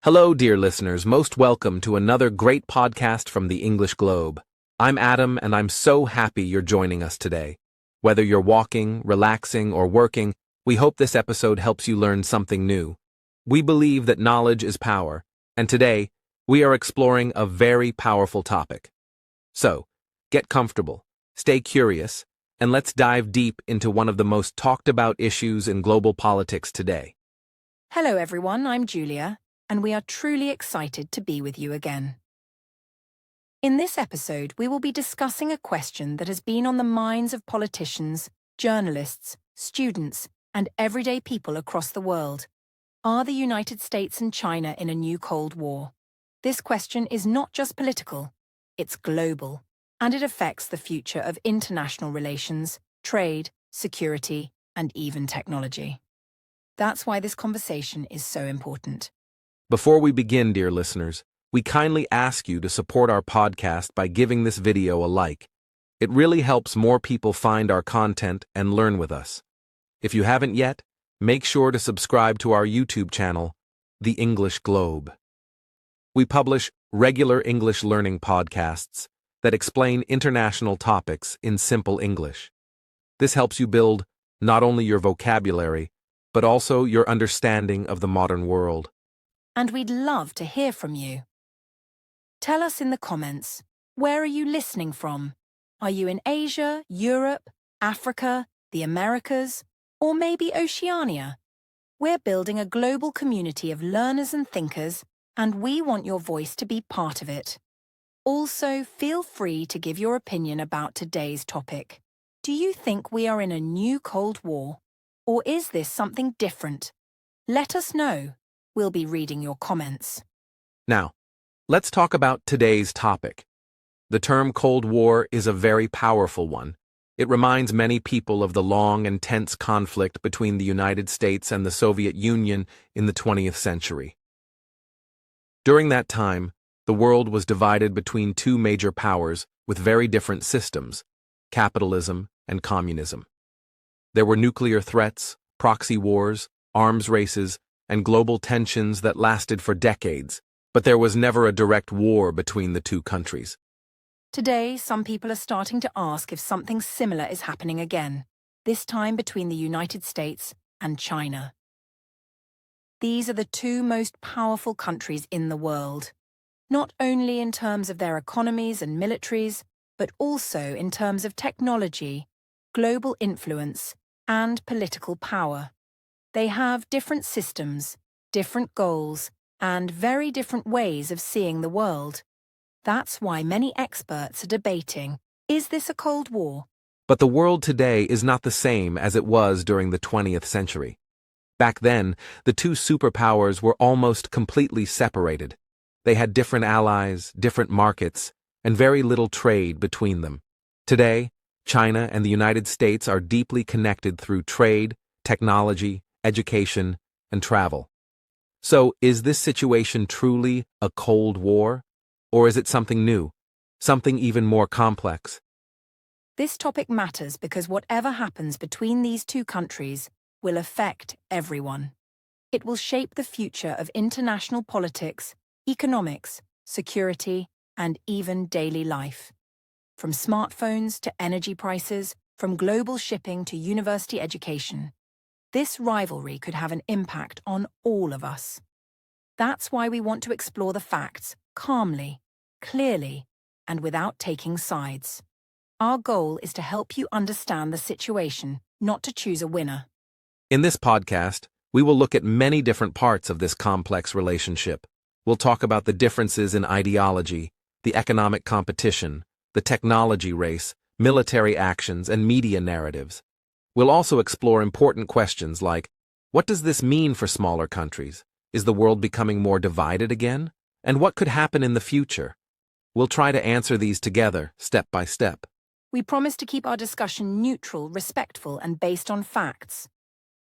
Hello, dear listeners. Most welcome to another great podcast from the English Globe. I'm Adam, and I'm so happy you're joining us today. Whether you're walking, relaxing, or working, we hope this episode helps you learn something new. We believe that knowledge is power, and today, we are exploring a very powerful topic. So, get comfortable, stay curious, and let's dive deep into one of the most talked about issues in global politics today. Hello everyone, I'm Julia, and we are truly excited to be with you again. In this episode, we will be discussing a question that has been on the minds of politicians, journalists, students, and everyday people across the world. Are the United States and China in a new Cold War? This question is not just political, it's global, and it affects the future of international relations, trade, security, and even technology. That's why this conversation is so important. Before we begin, dear listeners, we kindly ask you to support our podcast by giving this video a like. It really helps more people find our content and learn with us. If you haven't yet, make sure to subscribe to our YouTube channel, The English Globe. We publish regular English learning podcasts that explain international topics in simple English. This helps you build not only your vocabulary, but also your understanding of the modern world. And we'd love to hear from you. Tell us in the comments, where are you listening from? Are you in Asia, Europe, Africa, the Americas, or maybe Oceania? We're building a global community of learners and thinkers, and we want your voice to be part of it. Also, feel free to give your opinion about today's topic. Do you think we are in a new Cold War? Or is this something different? Let us know. We'll be reading your comments. Now, let's talk about today's topic. The term Cold War is a very powerful one. It reminds many people of the long and tense conflict between the United States and the Soviet Union in the 20th century. During that time, the world was divided between two major powers with very different systems, capitalism and communism. There were nuclear threats, proxy wars, arms races, and global tensions that lasted for decades, but there was never a direct war between the two countries. Today, some people are starting to ask if something similar is happening again, this time between the United States and China. These are the two most powerful countries in the world, not only in terms of their economies and militaries, but also in terms of technology, global influence, and political power. They have different systems, different goals, and very different ways of seeing the world. That's why many experts are debating, is this a Cold War? But the world today is not the same as it was during the 20th century. Back then, the two superpowers were almost completely separated. They had different allies, different markets, and very little trade between them. Today, China and the United States are deeply connected through trade, technology, education, and travel. So, is this situation truly a Cold War? Or is it something new, something even more complex? This topic matters because whatever happens between these two countries will affect everyone. It will shape the future of international politics, economics, security, and even daily life. From smartphones to energy prices, from global shipping to university education, this rivalry could have an impact on all of us. That's why we want to explore the facts calmly, clearly, and without taking sides. Our goal is to help you understand the situation, not to choose a winner. In this podcast, we will look at many different parts of this complex relationship. We'll talk about the differences in ideology, the economic competition, the technology race, military actions, and media narratives. We'll also explore important questions like, what does this mean for smaller countries? Is the world becoming more divided again? And what could happen in the future? We'll try to answer these together, step by step. We promise to keep our discussion neutral, respectful, and based on facts.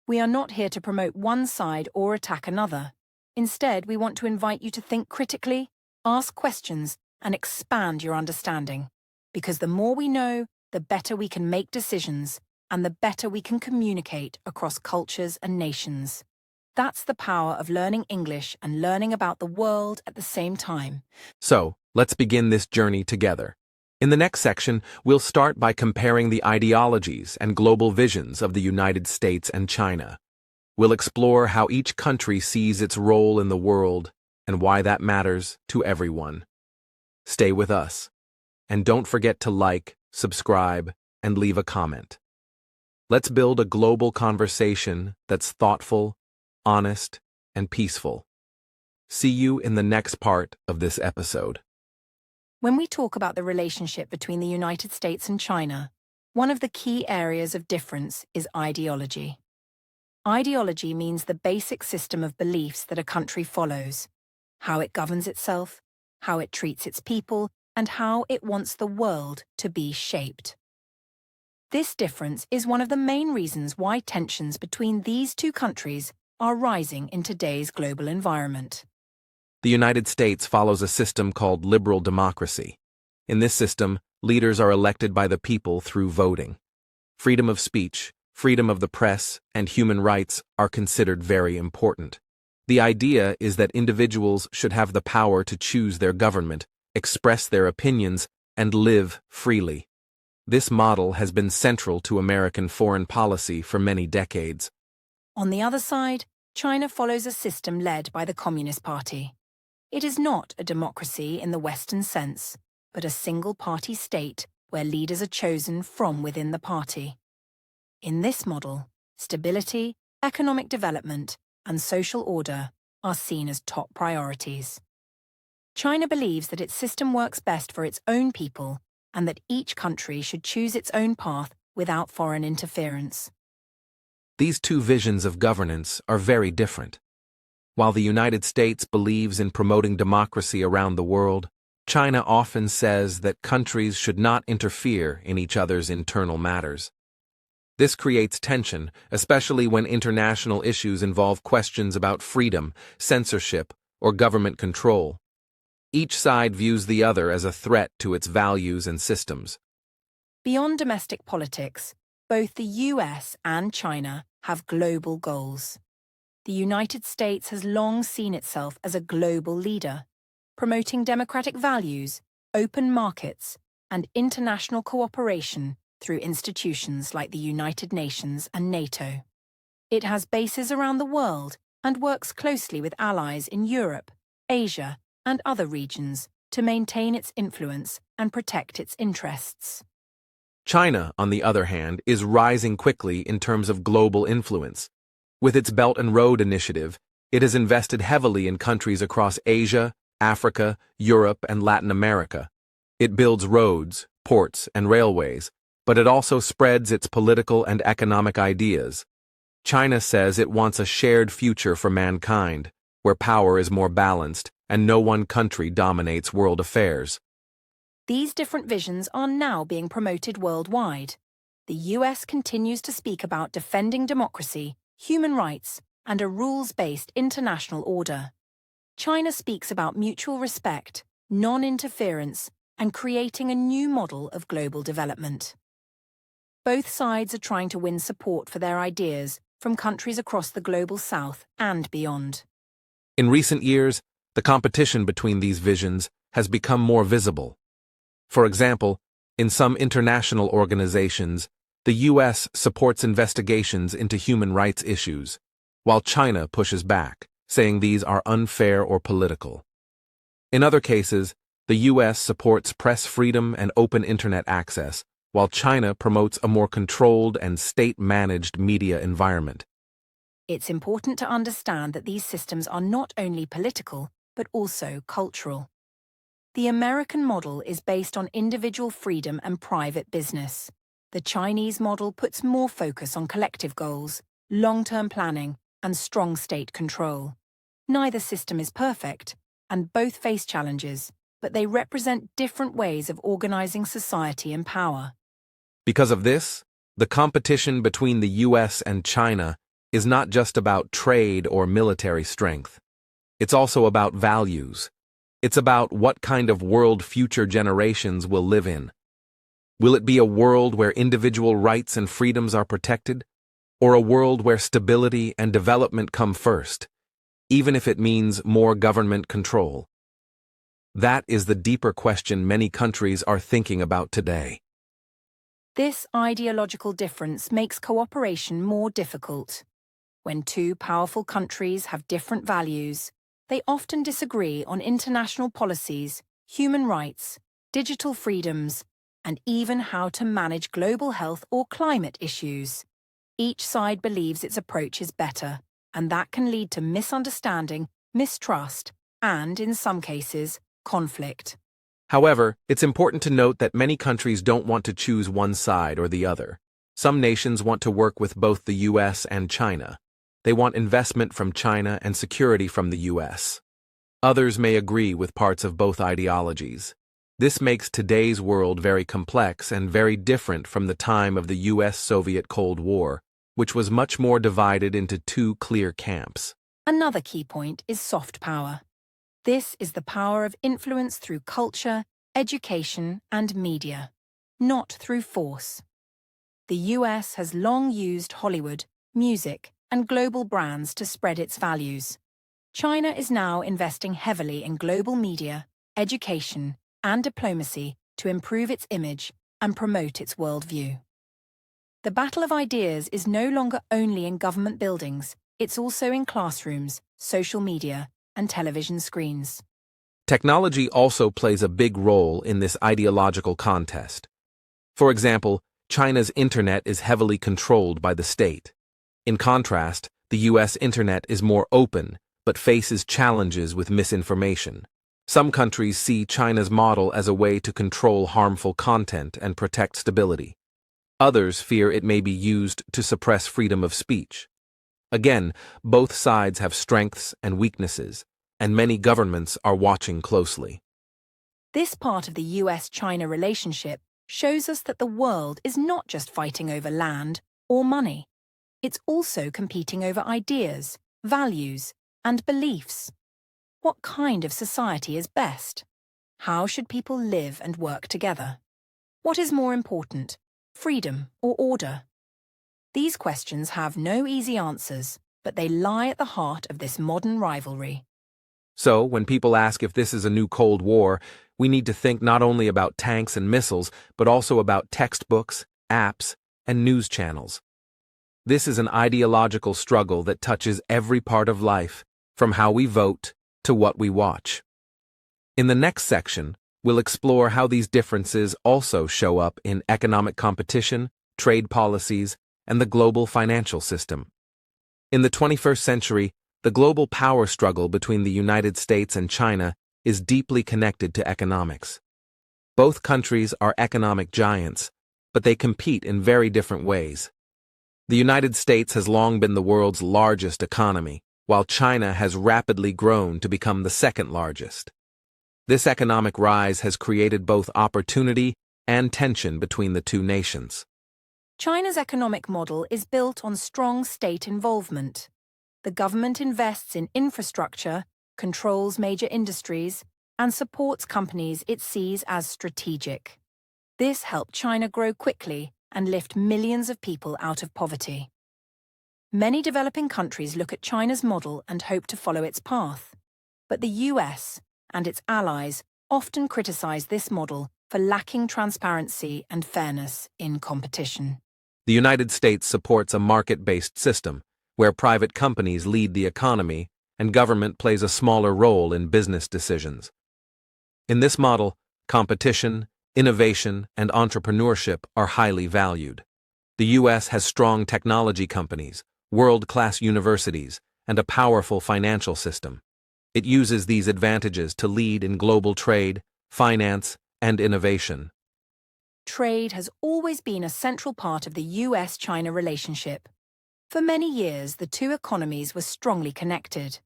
We are not here to promote one side or attack another. Instead, we want to invite you to think critically, ask questions, and expand your understanding. Because the more we know, the better we can make decisions, and the better we can communicate across cultures and nations. That's the power of learning English and learning about the world at the same time. So, let's begin this journey together. In the next section, we'll start by comparing the ideologies and global visions of the United States and China. We'll explore how each country sees its role in the world and why that matters to everyone. Stay with us. And don't forget to like, subscribe, and leave a comment. Let's build a global conversation that's thoughtful, honest, and peaceful. See you in the next part of this episode. When we talk about the relationship between the United States and China, one of the key areas of difference is ideology. Ideology means the basic system of beliefs that a country follows, how it governs itself, how it treats its people, and how it wants the world to be shaped. This difference is one of the main reasons why tensions between these two countries are rising in today's global environment. The United States follows a system called liberal democracy. In this system, leaders are elected by the people through voting. Freedom of speech, freedom of the press, and human rights are considered very important. The idea is that individuals should have the power to choose their government, express their opinions, and live freely. This model has been central to American foreign policy for many decades. On the other side, China follows a system led by the Communist Party. It is not a democracy in the Western sense, but a single-party state where leaders are chosen from within the party. In this model, stability, economic development, and social order are seen as top priorities. China believes that its system works best for its own people and that each country should choose its own path without foreign interference. These two visions of governance are very different. While the United States believes in promoting democracy around the world, China often says that countries should not interfere in each other's internal matters. This creates tension, especially when international issues involve questions about freedom, censorship, or government control. Each side views the other as a threat to its values and systems. Beyond domestic politics, both the US and China have global goals. The United States has long seen itself as a global leader, promoting democratic values, open markets, and international cooperation through institutions like the United Nations and NATO. It has bases around the world and works closely with allies in Europe, Asia, and other regions to maintain its influence and protect its interests. China, on the other hand, is rising quickly in terms of global influence. With its Belt and Road Initiative, it has invested heavily in countries across Asia, Africa, Europe, and Latin America. It builds roads, ports, and railways, but it also spreads its political and economic ideas. China says it wants a shared future for mankind, where power is more balanced and no one country dominates world affairs. These different visions are now being promoted worldwide. The US continues to speak about defending democracy, human rights, and a rules-based international order. China speaks about mutual respect, non-interference, and creating a new model of global development. Both sides are trying to win support for their ideas from countries across the global south and beyond. In recent years, the competition between these visions has become more visible. For example, in some international organizations, the US supports investigations into human rights issues, while China pushes back, saying these are unfair or political. In other cases, the US supports press freedom and open internet access, while China promotes a more controlled and state-managed media environment. It's important to understand that these systems are not only political, but also cultural. The American model is based on individual freedom and private business. The Chinese model puts more focus on collective goals, long-term planning, and strong state control. Neither system is perfect, and both face challenges, but they represent different ways of organizing society and power. Because of this, the competition between the US and China is not just about trade or military strength. It's also about values. It's about what kind of world future generations will live in. Will it be a world where individual rights and freedoms are protected, or a world where stability and development come first, even if it means more government control? That is the deeper question many countries are thinking about today. This ideological difference makes cooperation more difficult. When two powerful countries have different values, they often disagree on international policies, human rights, digital freedoms, and even how to manage global health or climate issues. Each side believes its approach is better, and that can lead to misunderstanding, mistrust, and, in some cases, conflict. However, it's important to note that many countries don't want to choose one side or the other. Some nations want to work with both the US and China. They want investment from China and security from the US. Others may agree with parts of both ideologies. This makes today's world very complex and very different from the time of the US-Soviet Cold War, which was much more divided into two clear camps. Another key point is soft power. This is the power of influence through culture, education, and media, not through force. The US has long used Hollywood, music, and global brands to spread its values. China is now investing heavily in global media, education, and diplomacy to improve its image and promote its worldview. The battle of ideas is no longer only in government buildings, it's also in classrooms, social media, and television screens. Technology also plays a big role in this ideological contest. For example, China's internet is heavily controlled by the state. In contrast, the US internet is more open, but faces challenges with misinformation. Some countries see China's model as a way to control harmful content and protect stability. Others fear it may be used to suppress freedom of speech. Again, both sides have strengths and weaknesses, and many governments are watching closely. This part of the US-China relationship shows us that the world is not just fighting over land or money. It's also competing over ideas, values, and beliefs. What kind of society is best? How should people live and work together? What is more important, freedom or order? These questions have no easy answers, but they lie at the heart of this modern rivalry. So, when people ask if this is a new Cold War, we need to think not only about tanks and missiles, but also about textbooks, apps, and news channels. This is an ideological struggle that touches every part of life, from how we vote to what we watch. In the next section, we'll explore how these differences also show up in economic competition, trade policies, and the global financial system. In the 21st century, the global power struggle between the United States and China is deeply connected to economics. Both countries are economic giants, but they compete in very different ways. The United States has long been the world's largest economy, while China has rapidly grown to become the second largest. This economic rise has created both opportunity and tension between the two nations. China's economic model is built on strong state involvement. The government invests in infrastructure, controls major industries, and supports companies it sees as strategic. This helped China grow quickly and lift millions of people out of poverty. Many developing countries look at China's model and hope to follow its path. But the US and its allies often criticize this model for lacking transparency and fairness in competition. The United States supports a market-based system, where private companies lead the economy and government plays a smaller role in business decisions. In this model, competition, innovation, and entrepreneurship are highly valued. The U.S. has strong technology companies, world-class universities, and a powerful financial system. It uses these advantages to lead in global trade, finance, and innovation. Trade has always been a central part of the US-China relationship. For many years, the two economies were strongly connected.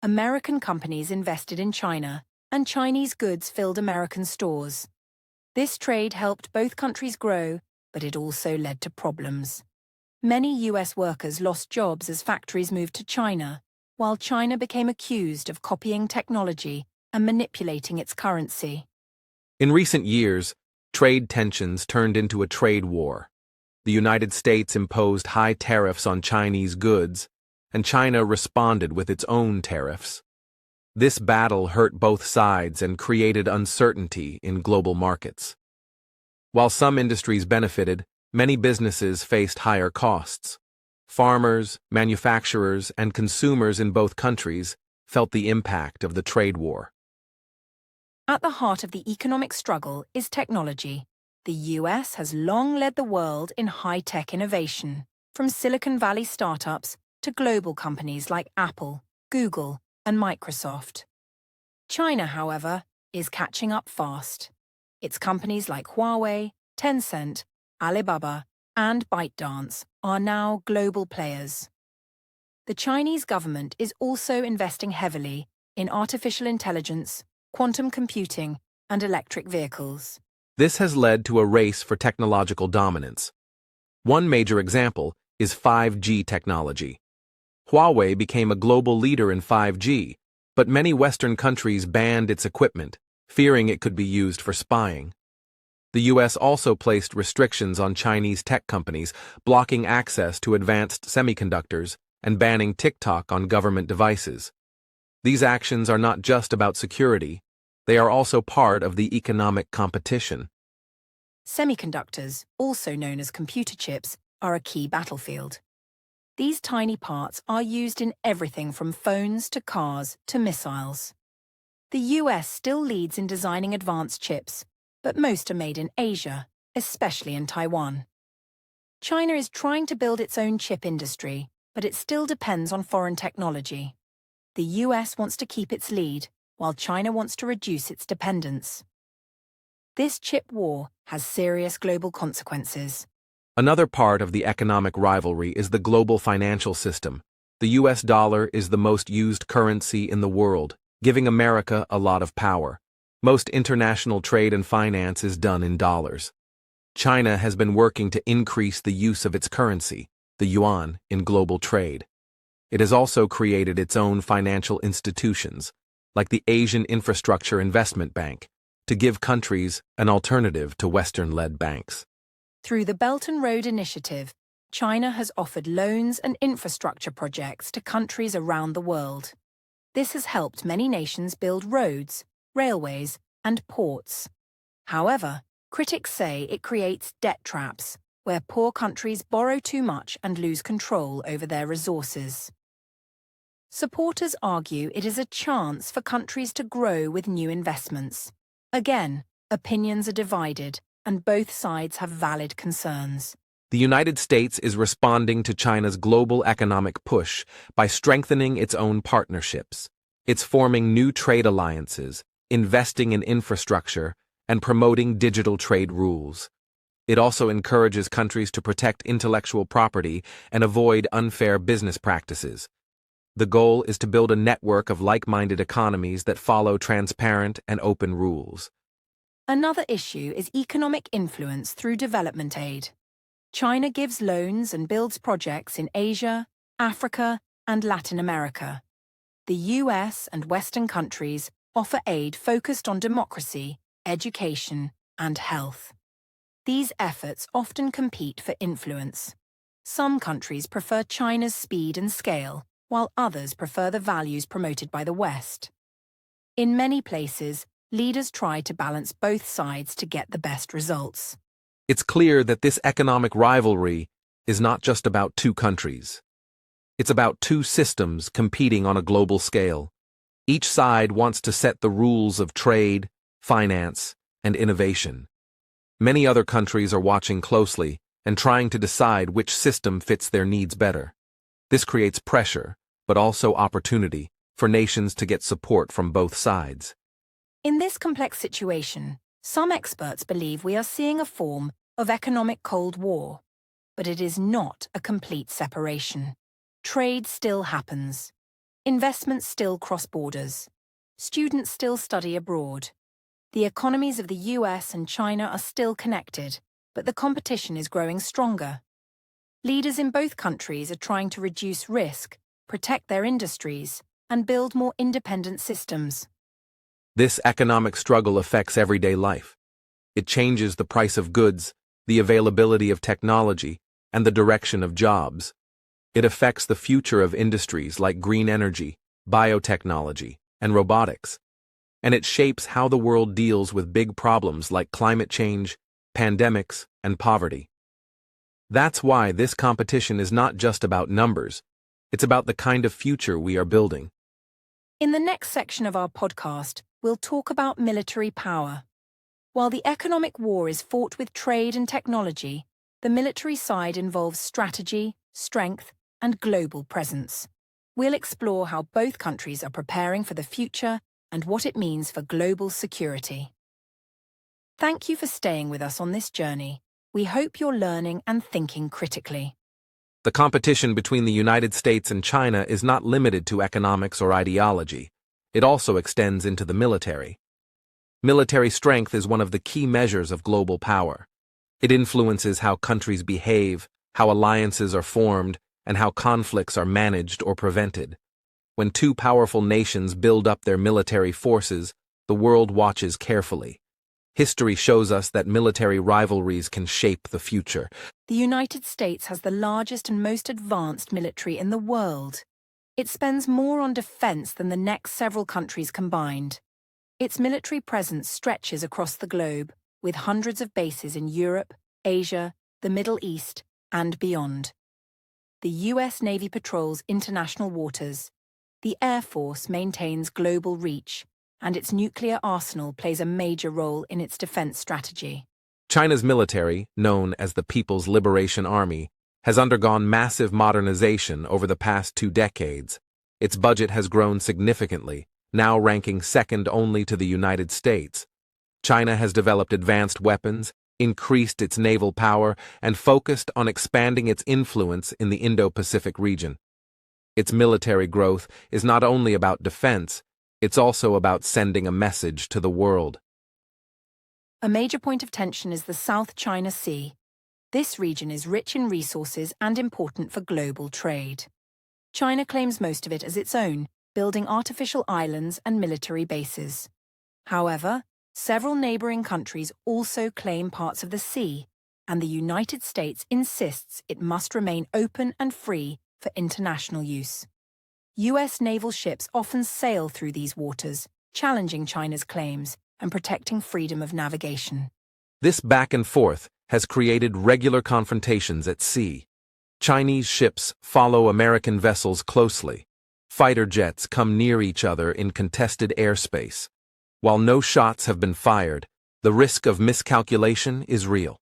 American companies invested in China, and Chinese goods filled American stores. This trade helped both countries grow, but it also led to problems. Many US workers lost jobs as factories moved to China, while China became accused of copying technology and manipulating its currency. In recent years, trade tensions turned into a trade war. The United States imposed high tariffs on Chinese goods, and China responded with its own tariffs. This battle hurt both sides and created uncertainty in global markets. While some industries benefited, many businesses faced higher costs. Farmers, manufacturers, and consumers in both countries felt the impact of the trade war. At the heart of the economic struggle is technology. The US has long led the world in high-tech innovation, from Silicon Valley startups to global companies like Apple, Google, and Microsoft. China, however, is catching up fast. Its companies like Huawei, Tencent, Alibaba, and ByteDance are now global players. The Chinese government is also investing heavily in artificial intelligence, quantum computing, and electric vehicles. This has led to a race for technological dominance. One major example is 5G technology. Huawei became a global leader in 5G, but many Western countries banned its equipment, fearing it could be used for spying. The US also placed restrictions on Chinese tech companies, blocking access to advanced semiconductors and banning TikTok on government devices. These actions are not just about security, they are also part of the economic competition. Semiconductors, also known as computer chips, are a key battlefield. These tiny parts are used in everything from phones to cars to missiles. The US still leads in designing advanced chips, but most are made in Asia, especially in Taiwan. China is trying to build its own chip industry, but it still depends on foreign technology. The US wants to keep its lead, while China wants to reduce its dependence. This chip war has serious global consequences. Another part of the economic rivalry is the global financial system. The US dollar is the most used currency in the world, giving America a lot of power. Most international trade and finance is done in dollars. China has been working to increase the use of its currency, the yuan, in global trade. It has also created its own financial institutions, like the Asian Infrastructure Investment Bank, to give countries an alternative to Western-led banks. Through the Belt and Road Initiative, China has offered loans and infrastructure projects to countries around the world. This has helped many nations build roads, railways, and ports. However, critics say it creates debt traps, where poor countries borrow too much and lose control over their resources. Supporters argue it is a chance for countries to grow with new investments. Again, opinions are divided, and both sides have valid concerns. The United States is responding to China's global economic push by strengthening its own partnerships. It's forming new trade alliances, investing in infrastructure, and promoting digital trade rules. It also encourages countries to protect intellectual property and avoid unfair business practices. The goal is to build a network of like-minded economies that follow transparent and open rules. Another issue is economic influence through development aid. China gives loans and builds projects in Asia, Africa, and Latin America. The US and Western countries offer aid focused on democracy, education, and health. These efforts often compete for influence. Some countries prefer China's speed and scale, while others prefer the values promoted by the West. In many places, leaders try to balance both sides to get the best results. It's clear that this economic rivalry is not just about two countries. It's about two systems competing on a global scale. Each side wants to set the rules of trade, finance, and innovation. Many other countries are watching closely and trying to decide which system fits their needs better. This creates pressure, but also opportunity, for nations to get support from both sides. In this complex situation, some experts believe we are seeing a form of economic Cold War, but it is not a complete separation. Trade still happens. Investments still cross borders. Students still study abroad. The economies of the US and China are still connected, but the competition is growing stronger. Leaders in both countries are trying to reduce risk, protect their industries, and build more independent systems. This economic struggle affects everyday life. It changes the price of goods, the availability of technology, and the direction of jobs. It affects the future of industries like green energy, biotechnology, and robotics. And it shapes how the world deals with big problems like climate change, pandemics, and poverty. That's why this competition is not just about numbers, it's about the kind of future we are building. In the next section of our podcast, we'll talk about military power. While the economic war is fought with trade and technology, the military side involves strategy, strength, and global presence. We'll explore how both countries are preparing for the future and what it means for global security. Thank you for staying with us on this journey. We hope you're learning and thinking critically. The competition between the United States and China is not limited to economics or ideology. It also extends into the military. Military strength is one of the key measures of global power. It influences how countries behave, how alliances are formed, and how conflicts are managed or prevented. When two powerful nations build up their military forces, the world watches carefully. History shows us that military rivalries can shape the future. The United States has the largest and most advanced military in the world. It spends more on defense than the next several countries combined. Its military presence stretches across the globe, with hundreds of bases in Europe, Asia, the Middle East, and beyond. The US Navy patrols international waters. The Air Force maintains global reach, and its nuclear arsenal plays a major role in its defense strategy. China's military, known as the People's Liberation Army, has undergone massive modernization over the past 2 decades. Its budget has grown significantly, now ranking second only to the United States. China has developed advanced weapons, increased its naval power, and focused on expanding its influence in the Indo-Pacific region. Its military growth is not only about defense, it's also about sending a message to the world. A major point of tension is the South China Sea. This region is rich in resources and important for global trade. China claims most of it as its own, building artificial islands and military bases. However, several neighboring countries also claim parts of the sea, and the United States insists it must remain open and free for international use. US naval ships often sail through these waters, challenging China's claims and protecting freedom of navigation. This back and forth has created regular confrontations at sea. Chinese ships follow American vessels closely. Fighter jets come near each other in contested airspace. While no shots have been fired, the risk of miscalculation is real.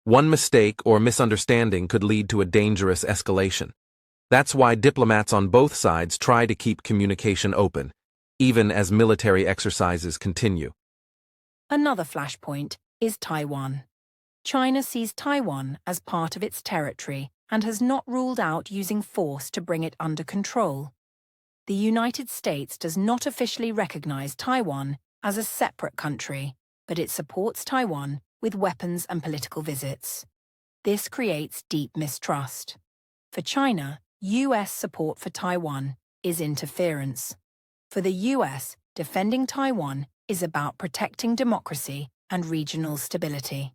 One mistake or misunderstanding could lead to a dangerous escalation. That's why diplomats on both sides try to keep communication open, even as military exercises continue. Another flashpoint is Taiwan. China sees Taiwan as part of its territory and has not ruled out using force to bring it under control. The United States does not officially recognize Taiwan as a separate country, but it supports Taiwan with weapons and political visits. This creates deep mistrust. For China, US support for Taiwan is interference. For the US, defending Taiwan is about protecting democracy and regional stability.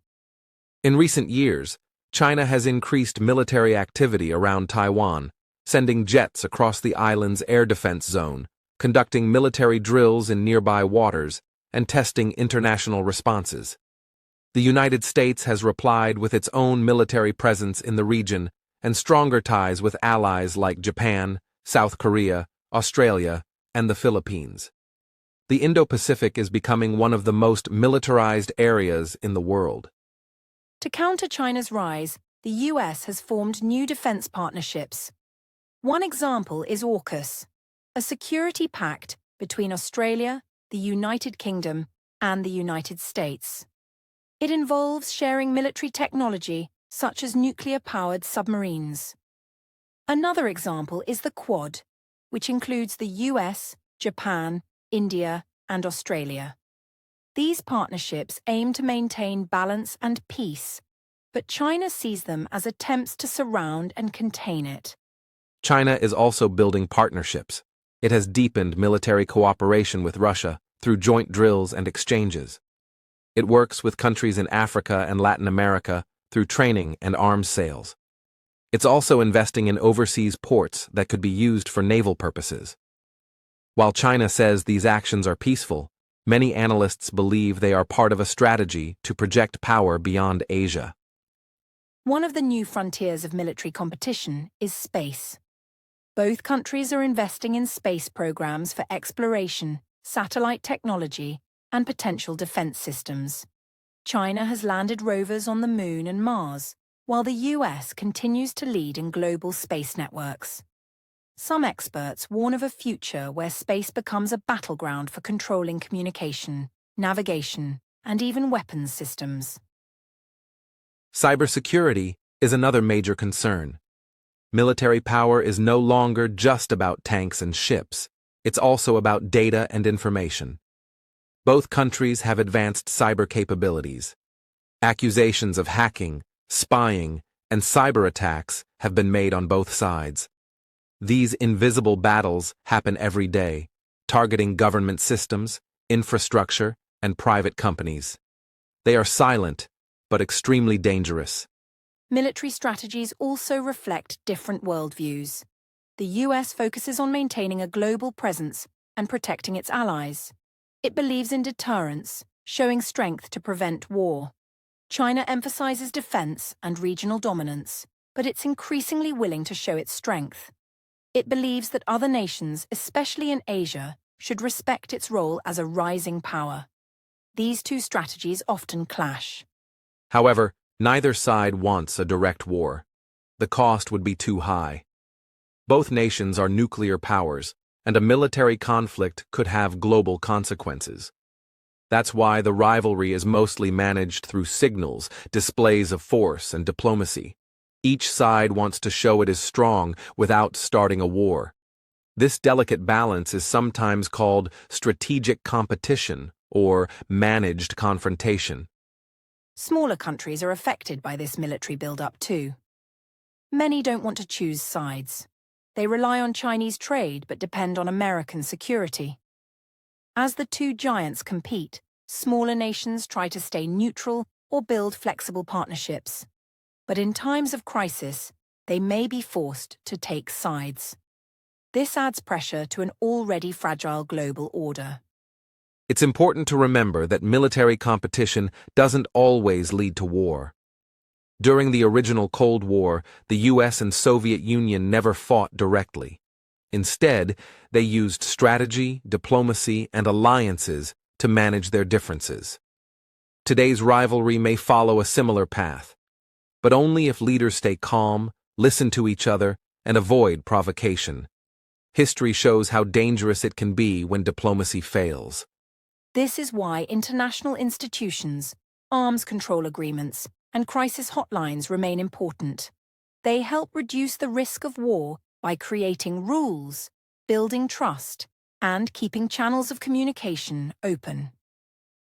In recent years, China has increased military activity around Taiwan, sending jets across the island's air defense zone, conducting military drills in nearby waters, and testing international responses. The United States has replied with its own military presence in the region and stronger ties with allies like Japan, South Korea, Australia, and the Philippines. The Indo-Pacific is becoming one of the most militarized areas in the world. To counter China's rise, the US has formed new defense partnerships. One example is AUKUS, a security pact between Australia, the United Kingdom, and the United States. It involves sharing military technology, such as nuclear-powered submarines. Another example is the Quad, which includes the US, Japan, India, and Australia. These partnerships aim to maintain balance and peace, but China sees them as attempts to surround and contain it. China is also building partnerships. It has deepened military cooperation with Russia through joint drills and exchanges. It works with countries in Africa and Latin America through training and arms sales. It's also investing in overseas ports that could be used for naval purposes. While China says these actions are peaceful, many analysts believe they are part of a strategy to project power beyond Asia. One of the new frontiers of military competition is space. Both countries are investing in space programs for exploration, satellite technology, and potential defense systems. China has landed rovers on the Moon and Mars, while the US continues to lead in global space networks. Some experts warn of a future where space becomes a battleground for controlling communication, navigation, and even weapons systems. Cybersecurity is another major concern. Military power is no longer just about tanks and ships. It's also about data and information. Both countries have advanced cyber capabilities. Accusations of hacking, spying, and cyber attacks have been made on both sides. These invisible battles happen every day, targeting government systems, infrastructure, and private companies. They are silent, but extremely dangerous. Military strategies also reflect different worldviews. The US focuses on maintaining a global presence and protecting its allies. It believes in deterrence, showing strength to prevent war. China emphasizes defense and regional dominance, but it's increasingly willing to show its strength. It believes that other nations, especially in Asia, should respect its role as a rising power. These two strategies often clash. However, neither side wants a direct war. The cost would be too high. Both nations are nuclear powers, and a military conflict could have global consequences. That's why the rivalry is mostly managed through signals, displays of force, and diplomacy. Each side wants to show it is strong without starting a war. This delicate balance is sometimes called strategic competition or managed confrontation. Smaller countries are affected by this military build-up too. Many don't want to choose sides. They rely on Chinese trade but depend on American security. As the two giants compete, smaller nations try to stay neutral or build flexible partnerships. But in times of crisis, they may be forced to take sides. This adds pressure to an already fragile global order. It's important to remember that military competition doesn't always lead to war. During the original Cold War, the US and Soviet Union never fought directly. Instead, they used strategy, diplomacy, and alliances to manage their differences. Today's rivalry may follow a similar path, but only if leaders stay calm, listen to each other, and avoid provocation. History shows how dangerous it can be when diplomacy fails. This is why international institutions, arms control agreements, and crisis hotlines remain important. They help reduce the risk of war by creating rules, building trust, and keeping channels of communication open.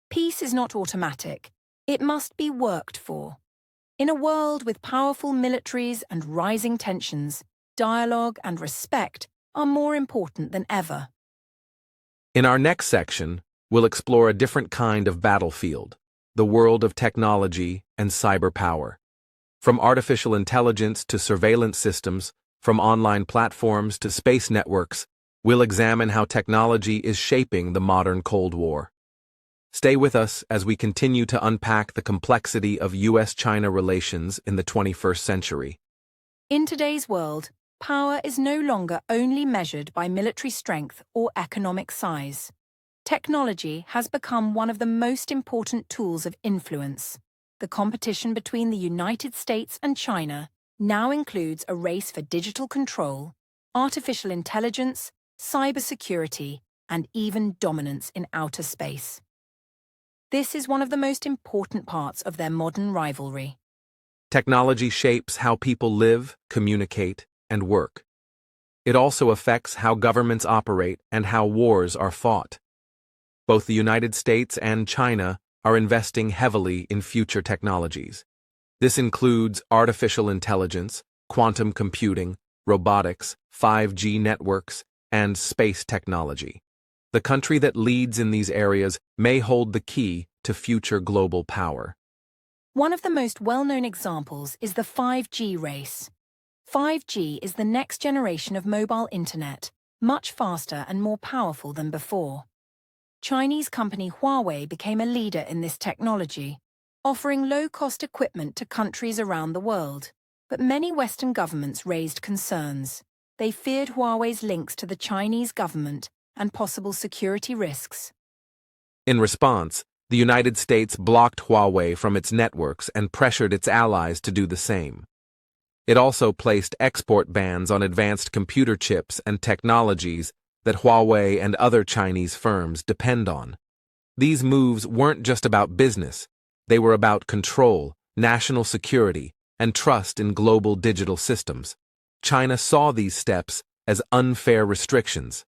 Peace is not automatic. It must be worked for. In a world with powerful militaries and rising tensions, dialogue and respect are more important than ever. In our next section, we'll explore a different kind of battlefield, the world of technology and cyber power. From artificial intelligence to surveillance systems, from online platforms to space networks, we'll examine how technology is shaping the modern Cold War. Stay with us as we continue to unpack the complexity of US-China relations in the 21st century. In today's world, power is no longer only measured by military strength or economic size. Technology has become one of the most important tools of influence. The competition between the United States and China now includes a race for digital control, artificial intelligence, cybersecurity, and even dominance in outer space. This is one of the most important parts of their modern rivalry. Technology shapes how people live, communicate, and work. It also affects how governments operate and how wars are fought. Both the United States and China are investing heavily in future technologies. This includes artificial intelligence, quantum computing, robotics, 5G networks, and space technology. The country that leads in these areas may hold the key to future global power. One of the most well-known examples is the 5G race. 5G is the next generation of mobile internet, much faster and more powerful than before. Chinese company Huawei became a leader in this technology, offering low-cost equipment to countries around the world. But many Western governments raised concerns. They feared Huawei's links to the Chinese government and possible security risks. In response, the United States blocked Huawei from its networks and pressured its allies to do the same. It also placed export bans on advanced computer chips and technologies that Huawei and other Chinese firms depend on. These moves weren't just about business, they were about control, national security, and trust in global digital systems. China saw these steps as unfair restrictions.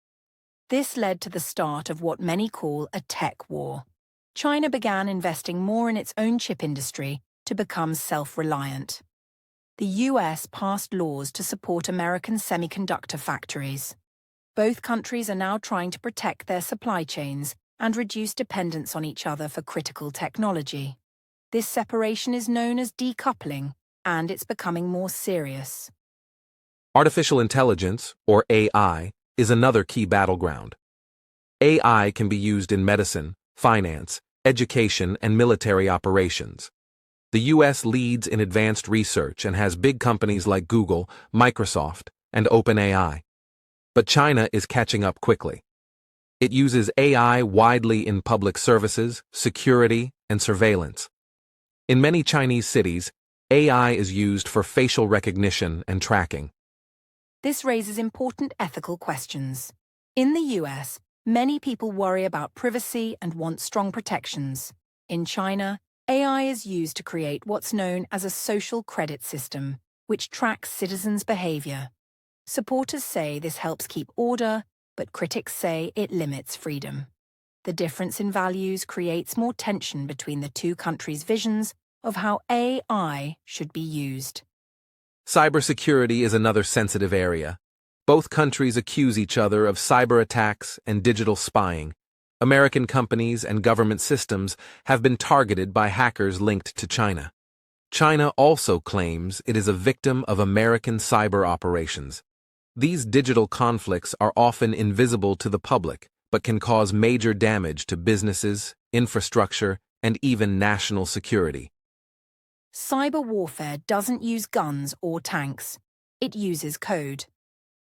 This led to the start of what many call a tech war. China began investing more in its own chip industry to become self-reliant. The US passed laws to support American semiconductor factories. Both countries are now trying to protect their supply chains and reduce dependence on each other for critical technology. This separation is known as decoupling, and it's becoming more serious. Artificial intelligence, or AI, is another key battleground. AI can be used in medicine, finance, education, and military operations. The US leads in advanced research and has big companies like Google, Microsoft, and OpenAI. But China is catching up quickly. It uses AI widely in public services, security, and surveillance. In many Chinese cities, AI is used for facial recognition and tracking. This raises important ethical questions. In the US, many people worry about privacy and want strong protections. In China, AI is used to create what's known as a social credit system, which tracks citizens' behavior. Supporters say this helps keep order, but critics say it limits freedom. The difference in values creates more tension between the two countries' visions of how AI should be used. Cybersecurity is another sensitive area. Both countries accuse each other of cyber attacks and digital spying. American companies and government systems have been targeted by hackers linked to China. China also claims it is a victim of American cyber operations. These digital conflicts are often invisible to the public, but can cause major damage to businesses, infrastructure, and even national security. Cyber warfare doesn't use guns or tanks. It uses code.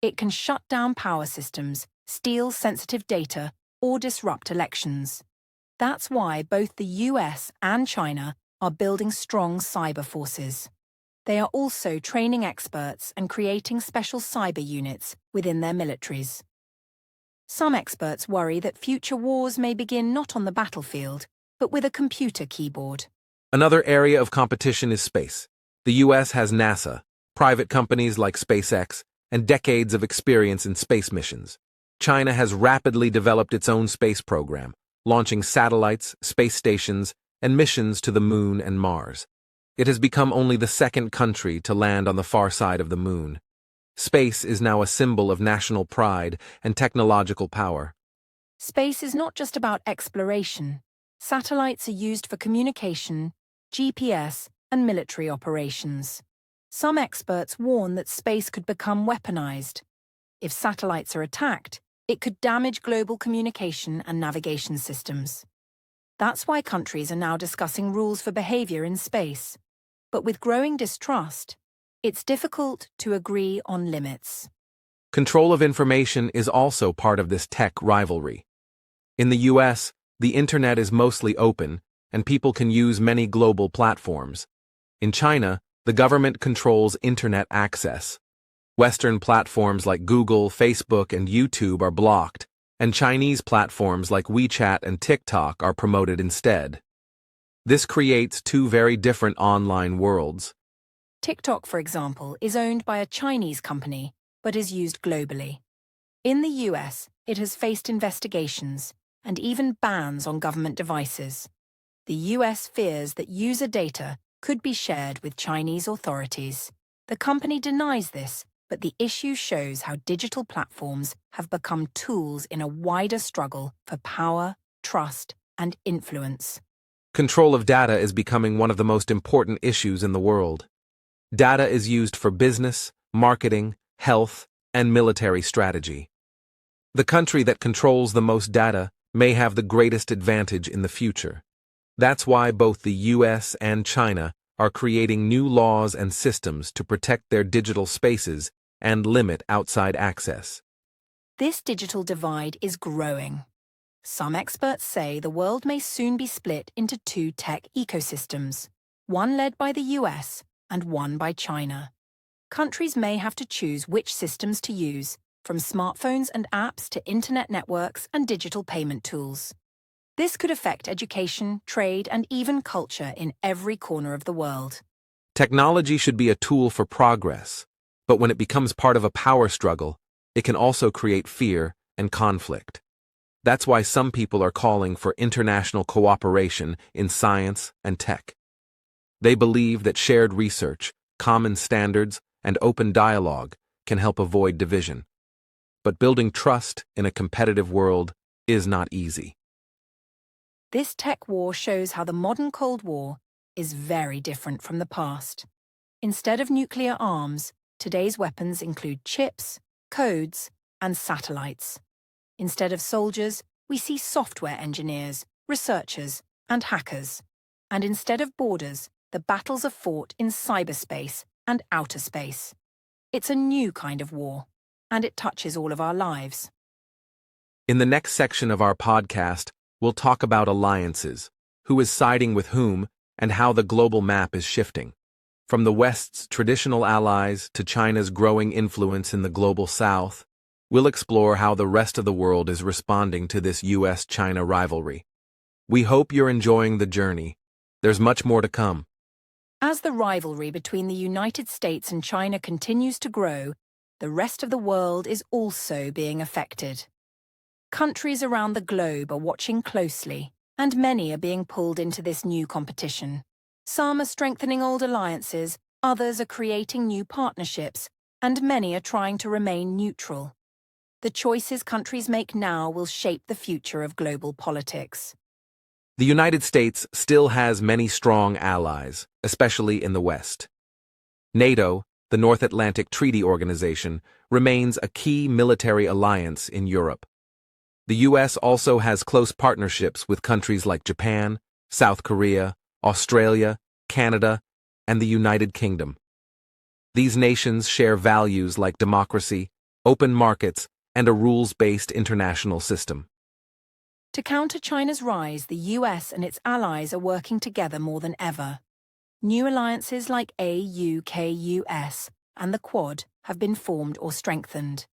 It can shut down power systems, steal sensitive data, or disrupt elections. That's why both the US and China are building strong cyber forces. They are also training experts and creating special cyber units within their militaries. Some experts worry that future wars may begin not on the battlefield, but with a computer keyboard. Another area of competition is space. The US has NASA, private companies like SpaceX, and decades of experience in space missions. China has rapidly developed its own space program, launching satellites, space stations, and missions to the Moon and Mars. It has become only the second country to land on the far side of the Moon. Space is now a symbol of national pride and technological power. Space is not just about exploration. Satellites are used for communication, GPS, and military operations. Some experts warn that space could become weaponized. If satellites are attacked, it could damage global communication and navigation systems. That's why countries are now discussing rules for behavior in space. But with growing distrust, it's difficult to agree on limits. Control of information is also part of this tech rivalry. In the US, the internet is mostly open, and people can use many global platforms. In China, the government controls internet access. Western platforms like Google, Facebook, and YouTube are blocked, and Chinese platforms like WeChat and TikTok are promoted instead. This creates two very different online worlds. TikTok, for example, is owned by a Chinese company, but is used globally. In the US, it has faced investigations and even bans on government devices. The US fears that user data could be shared with Chinese authorities. The company denies this, but the issue shows how digital platforms have become tools in a wider struggle for power, trust, and influence. Control of data is becoming one of the most important issues in the world. Data is used for business, marketing, health, and military strategy. The country that controls the most data may have the greatest advantage in the future. That's why both the US and China are creating new laws and systems to protect their digital spaces and limit outside access. This digital divide is growing. Some experts say the world may soon be split into two tech ecosystems, one led by the US and one by China. Countries may have to choose which systems to use, from smartphones and apps to internet networks and digital payment tools. This could affect education, trade, and even culture in every corner of the world. Technology should be a tool for progress, but when it becomes part of a power struggle, it can also create fear and conflict. That's why some people are calling for international cooperation in science and tech. They believe that shared research, common standards, and open dialogue can help avoid division. But building trust in a competitive world is not easy. This tech war shows how the modern Cold War is very different from the past. Instead of nuclear arms, today's weapons include chips, codes, and satellites. Instead of soldiers, we see software engineers, researchers, and hackers. And instead of borders, the battles are fought in cyberspace and outer space. It's a new kind of war, and it touches all of our lives. In the next section of our podcast, we'll talk about alliances, who is siding with whom, and how the global map is shifting. From the West's traditional allies to China's growing influence in the global South, we'll explore how the rest of the world is responding to this US-China rivalry. We hope you're enjoying the journey. There's much more to come. As the rivalry between the United States and China continues to grow, the rest of the world is also being affected. Countries around the globe are watching closely, and many are being pulled into this new competition. Some are strengthening old alliances, others are creating new partnerships, and many are trying to remain neutral. The choices countries make now will shape the future of global politics. The United States still has many strong allies, especially in the West. NATO, the North Atlantic Treaty Organization, remains a key military alliance in Europe. The U.S. also has close partnerships with countries like Japan, South Korea, Australia, Canada, and the United Kingdom. These nations share values like democracy, open markets, and a rules-based international system. To counter China's rise, the US and its allies are working together more than ever. New alliances like AUKUS and the Quad have been formed or strengthened.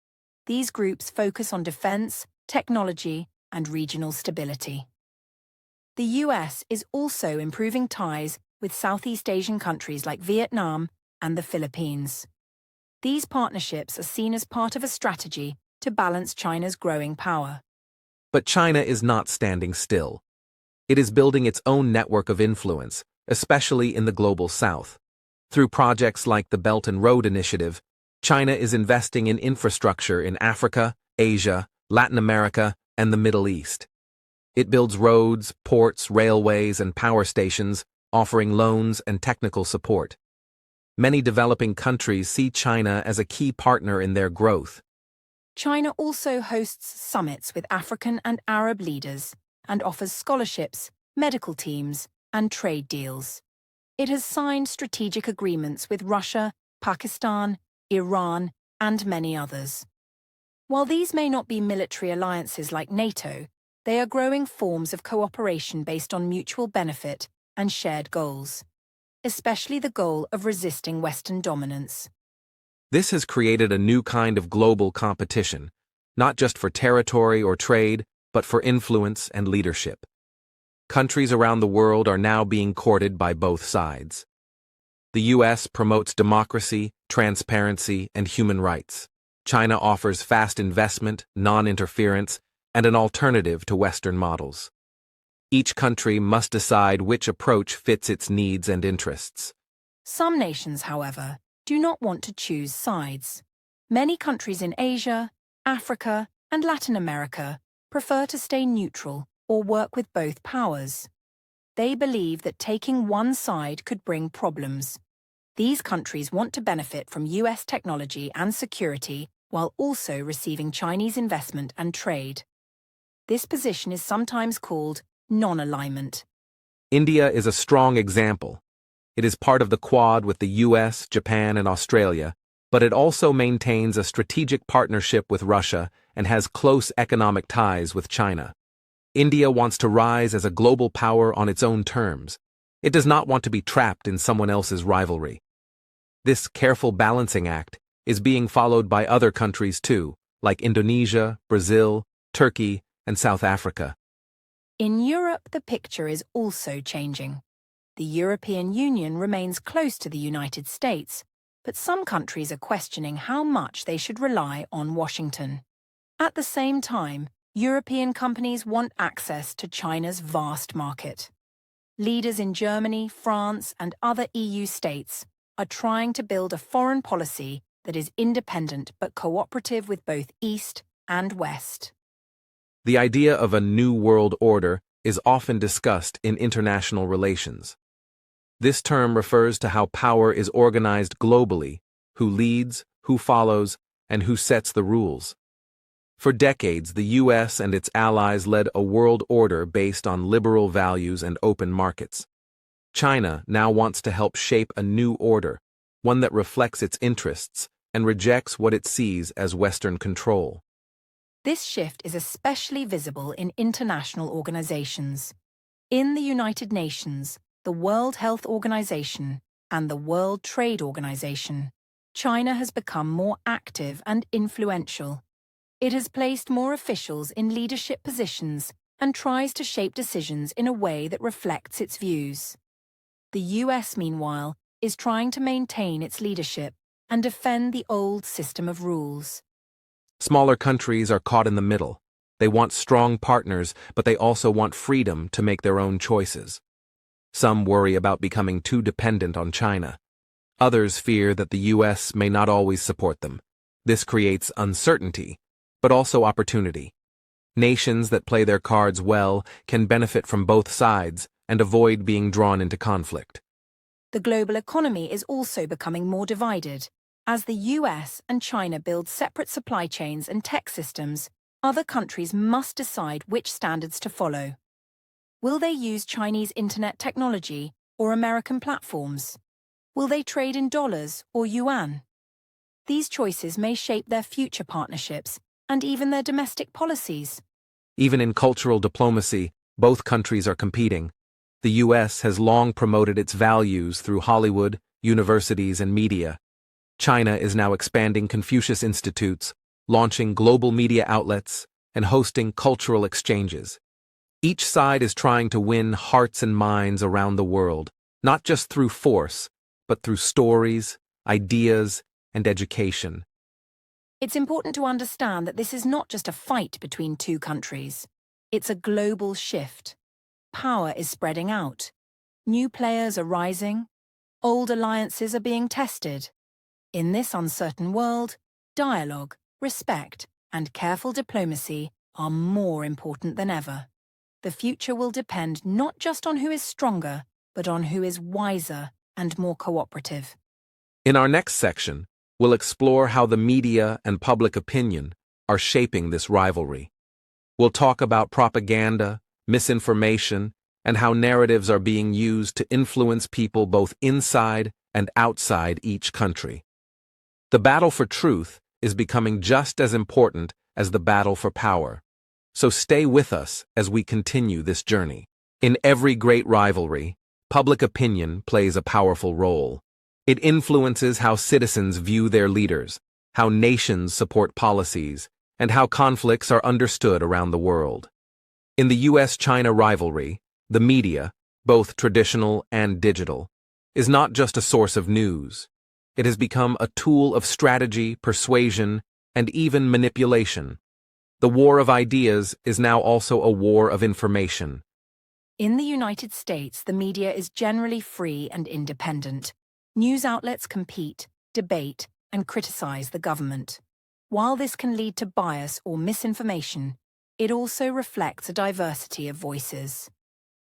These groups focus on defense, technology, and regional stability. The US is also improving ties with Southeast Asian countries like Vietnam and the Philippines. These partnerships are seen as part of a strategy to balance China's growing power. But China is not standing still. It is building its own network of influence, especially in the global South. Through projects like the Belt and Road Initiative, China is investing in infrastructure in Africa, Asia, Latin America, and the Middle East. It builds roads, ports, railways, and power stations, offering loans and technical support. Many developing countries see China as a key partner in their growth. China also hosts summits with African and Arab leaders and offers scholarships, medical teams, and trade deals. It has signed strategic agreements with Russia, Pakistan, Iran, and many others. While these may not be military alliances like NATO, they are growing forms of cooperation based on mutual benefit and shared goals, especially the goal of resisting Western dominance. This has created a new kind of global competition, not just for territory or trade, but for influence and leadership. Countries around the world are now being courted by both sides. The U.S. promotes democracy, transparency, and human rights. China offers fast investment, non-interference, and an alternative to Western models. Each country must decide which approach fits its needs and interests. Some nations, however, do not want to choose sides. Many countries in Asia, Africa, and Latin America prefer to stay neutral or work with both powers. They believe that taking one side could bring problems. These countries want to benefit from US technology and security while also receiving Chinese investment and trade. This position is sometimes called non-alignment. India is a strong example. It is part of the Quad with the US, Japan, and Australia, but it also maintains a strategic partnership with Russia and has close economic ties with China. India wants to rise as a global power on its own terms. It does not want to be trapped in someone else's rivalry. This careful balancing act is being followed by other countries too, like Indonesia, Brazil, Turkey, and South Africa. In Europe, the picture is also changing. The European Union remains close to the United States, but some countries are questioning how much they should rely on Washington. At the same time, European companies want access to China's vast market. Leaders in Germany, France, and other EU states are trying to build a foreign policy that is independent but cooperative with both East and West. The idea of a new world order is often discussed in international relations. This term refers to how power is organized globally, who leads, who follows, and who sets the rules. For decades, the US and its allies led a world order based on liberal values and open markets. China now wants to help shape a new order, one that reflects its interests and rejects what it sees as Western control. This shift is especially visible in international organizations. In the United Nations, the World Health Organization, and the World Trade Organization, China has become more active and influential. It has placed more officials in leadership positions and tries to shape decisions in a way that reflects its views. The US, meanwhile, is trying to maintain its leadership and defend the old system of rules. Smaller countries are caught in the middle. They want strong partners, but they also want freedom to make their own choices. Some worry about becoming too dependent on China. Others fear that the US may not always support them. This creates uncertainty, but also opportunity. Nations that play their cards well can benefit from both sides and avoid being drawn into conflict. The global economy is also becoming more divided. As the US and China build separate supply chains and tech systems, other countries must decide which standards to follow. Will they use Chinese internet technology or American platforms? Will they trade in dollars or yuan? These choices may shape their future partnerships and even their domestic policies. Even in cultural diplomacy, both countries are competing. The US has long promoted its values through Hollywood, universities, and media. China is now expanding Confucius Institutes, launching global media outlets, and hosting cultural exchanges. Each side is trying to win hearts and minds around the world, not just through force, but through stories, ideas, and education. It's important to understand that this is not just a fight between two countries. It's a global shift. Power is spreading out. New players are rising. Old alliances are being tested. In this uncertain world, dialogue, respect, and careful diplomacy are more important than ever. The future will depend not just on who is stronger, but on who is wiser and more cooperative. In our next section, we'll explore how the media and public opinion are shaping this rivalry. We'll talk about propaganda, misinformation, and how narratives are being used to influence people both inside and outside each country. The battle for truth is becoming just as important as the battle for power. So stay with us as we continue this journey. In every great rivalry, public opinion plays a powerful role. It influences how citizens view their leaders, how nations support policies, and how conflicts are understood around the world. In the US-China rivalry, the media, both traditional and digital, is not just a source of news. It has become a tool of strategy, persuasion, and even manipulation. The war of ideas is now also a war of information. In the United States, the media is generally free and independent. News outlets compete, debate, and criticize the government. While this can lead to bias or misinformation, it also reflects a diversity of voices.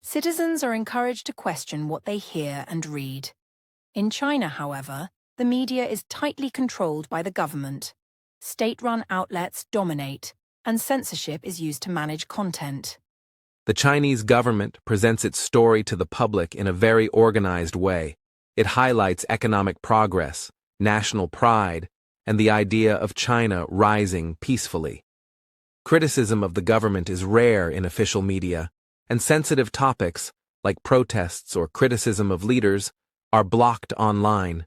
Citizens are encouraged to question what they hear and read. In China, however, the media is tightly controlled by the government. State-run outlets dominate, and censorship is used to manage content. The Chinese government presents its story to the public in a very organized way. It highlights economic progress, national pride, and the idea of China rising peacefully. Criticism of the government is rare in official media, and sensitive topics, like protests or criticism of leaders, are blocked online.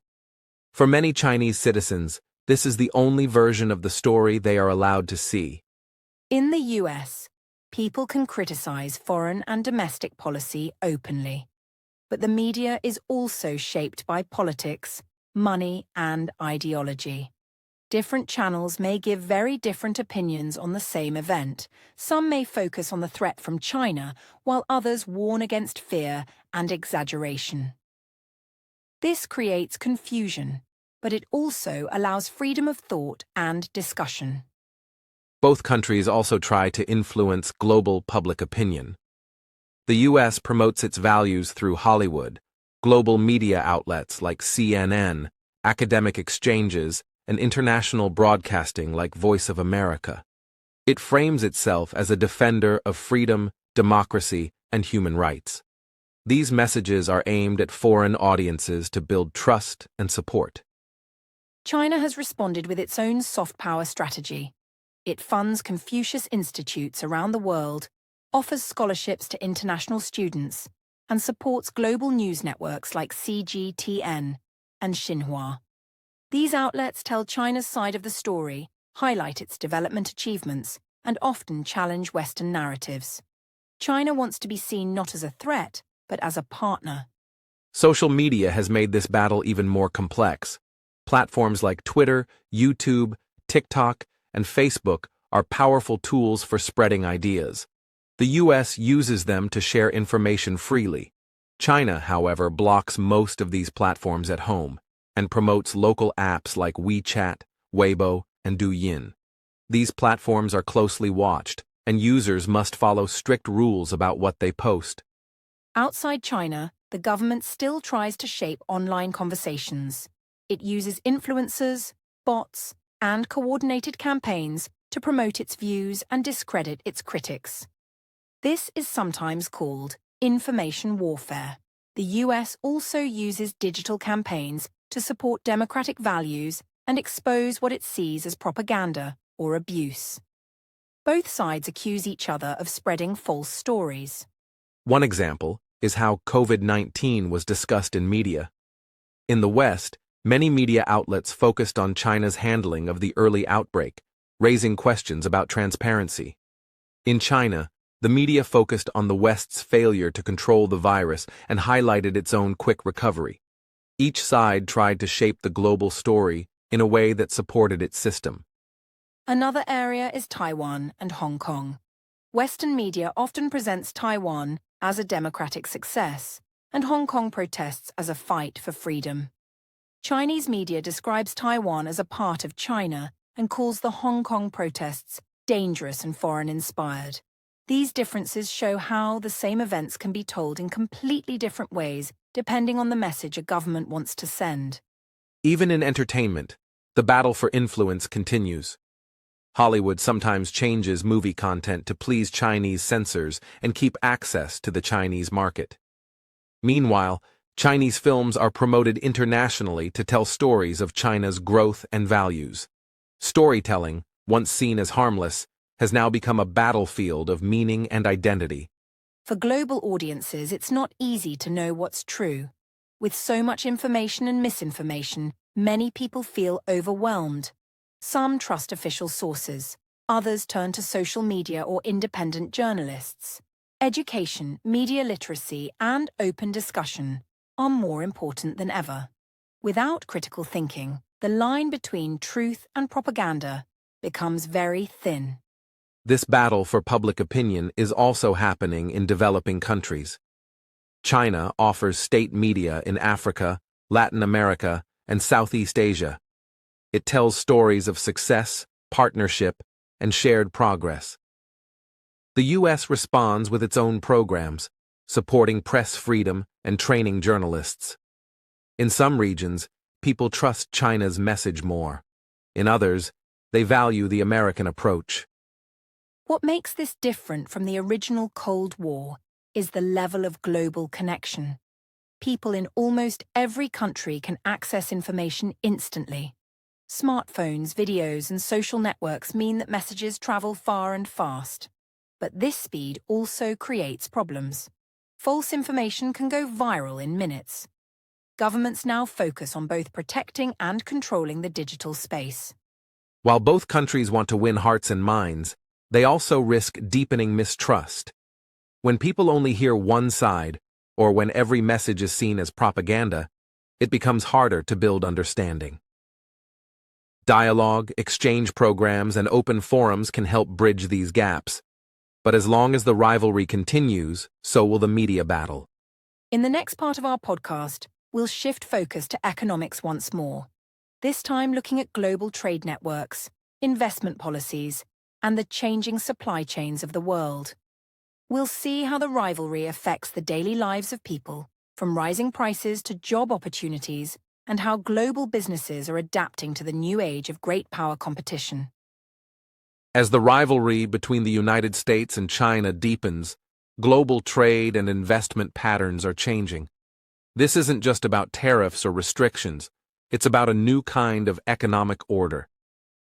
For many Chinese citizens, this is the only version of the story they are allowed to see. In the US, people can criticize foreign and domestic policy openly. But the media is also shaped by politics, money, and ideology. Different channels may give very different opinions on the same event. Some may focus on the threat from China, while others warn against fear and exaggeration. This creates confusion, but it also allows freedom of thought and discussion. Both countries also try to influence global public opinion. The U.S. promotes its values through Hollywood, global media outlets like CNN, academic exchanges, and international broadcasting like Voice of America. It frames itself as a defender of freedom, democracy, and human rights. These messages are aimed at foreign audiences to build trust and support. China has responded with its own soft power strategy. It funds Confucius institutes around the world, offers scholarships to international students, and supports global news networks like CGTN and Xinhua. These outlets tell China's side of the story, highlight its development achievements, and often challenge Western narratives. China wants to be seen not as a threat, but as a partner. Social media has made this battle even more complex. Platforms like Twitter, YouTube, TikTok, and Facebook are powerful tools for spreading ideas. The U.S. uses them to share information freely. China, however, blocks most of these platforms at home and promotes local apps like WeChat, Weibo, and Douyin. These platforms are closely watched, and users must follow strict rules about what they post. Outside China, the government still tries to shape online conversations. It uses influencers, bots, and coordinated campaigns to promote its views and discredit its critics. This is sometimes called information warfare. The US also uses digital campaigns to support democratic values and expose what it sees as propaganda or abuse. Both sides accuse each other of spreading false stories. One example is how COVID-19 was discussed in media. In the West, many media outlets focused on China's handling of the early outbreak, raising questions about transparency. In China, the media focused on the West's failure to control the virus and highlighted its own quick recovery. Each side tried to shape the global story in a way that supported its system. Another area is Taiwan and Hong Kong. Western media often presents Taiwan as a democratic success, and Hong Kong protests as a fight for freedom. Chinese media describes Taiwan as a part of China and calls the Hong Kong protests dangerous and foreign-inspired. These differences show how the same events can be told in completely different ways depending on the message a government wants to send. Even in entertainment, the battle for influence continues. Hollywood sometimes changes movie content to please Chinese censors and keep access to the Chinese market. Meanwhile, Chinese films are promoted internationally to tell stories of China's growth and values. Storytelling, once seen as harmless, has now become a battlefield of meaning and identity. For global audiences, it's not easy to know what's true. With so much information and misinformation, many people feel overwhelmed. Some trust official sources, others turn to social media or independent journalists. Education, media literacy, and open discussion are more important than ever. Without critical thinking, the line between truth and propaganda becomes very thin. This battle for public opinion is also happening in developing countries. China offers state media in Africa, Latin America, and Southeast Asia. It tells stories of success, partnership, and shared progress. The U.S. responds with its own programs, supporting press freedom and training journalists. In some regions, people trust China's message more. In others, they value the American approach. What makes this different from the original Cold War is the level of global connection. People in almost every country can access information instantly. Smartphones, videos, and social networks mean that messages travel far and fast. But this speed also creates problems. False information can go viral in minutes. Governments now focus on both protecting and controlling the digital space. While both countries want to win hearts and minds, they also risk deepening mistrust. When people only hear one side, or when every message is seen as propaganda, it becomes harder to build understanding. Dialogue, exchange programs, and open forums can help bridge these gaps. But as long as the rivalry continues, so will the media battle. In the next part of our podcast, we'll shift focus to economics once more, this time looking at global trade networks, investment policies, and the changing supply chains of the world. We'll see how the rivalry affects the daily lives of people, from rising prices to job opportunities, and how global businesses are adapting to the new age of great power competition. As the rivalry between the United States and China deepens, global trade and investment patterns are changing. This isn't just about tariffs or restrictions, it's about a new kind of economic order.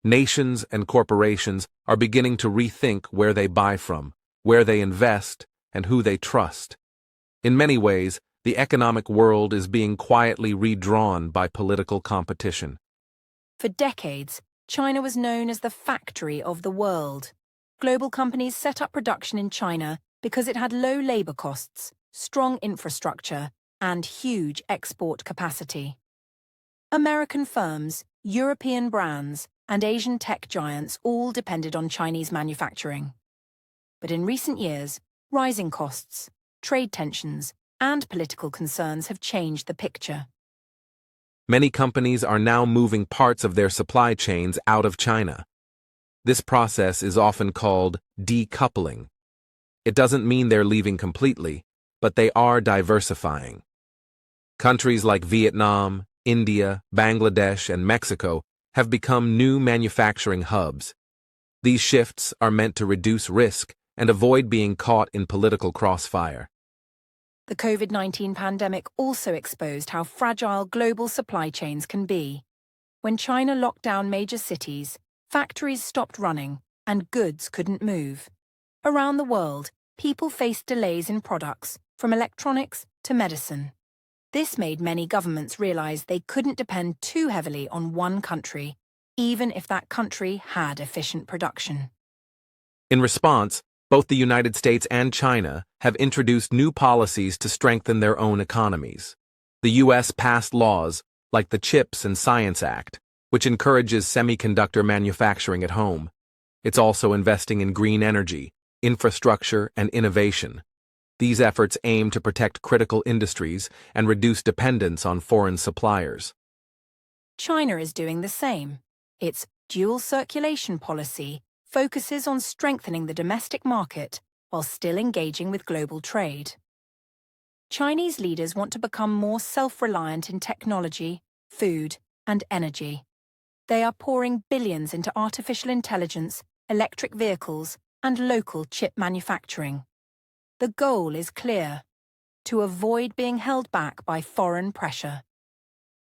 Nations and corporations are beginning to rethink where they buy from, where they invest, and who they trust. In many ways, the economic world is being quietly redrawn by political competition. For decades, China was known as the factory of the world. Global companies set up production in China because it had low labor costs, strong infrastructure, and huge export capacity. American firms, European brands, and Asian tech giants all depended on Chinese manufacturing. But in recent years, rising costs, trade tensions, and political concerns have changed the picture. Many companies are now moving parts of their supply chains out of China. This process is often called decoupling. It doesn't mean they're leaving completely, but they are diversifying. Countries like Vietnam, India, Bangladesh, and Mexico have become new manufacturing hubs. These shifts are meant to reduce risk and avoid being caught in political crossfire. The COVID-19 pandemic also exposed how fragile global supply chains can be. When China locked down major cities, factories stopped running and goods couldn't move. Around the world, people faced delays in products, from electronics to medicine. This made many governments realize they couldn't depend too heavily on one country, even if that country had efficient production. In response, both the United States and China have introduced new policies to strengthen their own economies. The U.S. passed laws, like the CHIPS and Science Act, which encourages semiconductor manufacturing at home. It's also investing in green energy, infrastructure, and innovation. These efforts aim to protect critical industries and reduce dependence on foreign suppliers. China is doing the same. Its dual circulation policy focuses on strengthening the domestic market while still engaging with global trade. Chinese leaders want to become more self-reliant in technology, food, and energy. They are pouring billions into artificial intelligence, electric vehicles, and local chip manufacturing. The goal is clear: to avoid being held back by foreign pressure.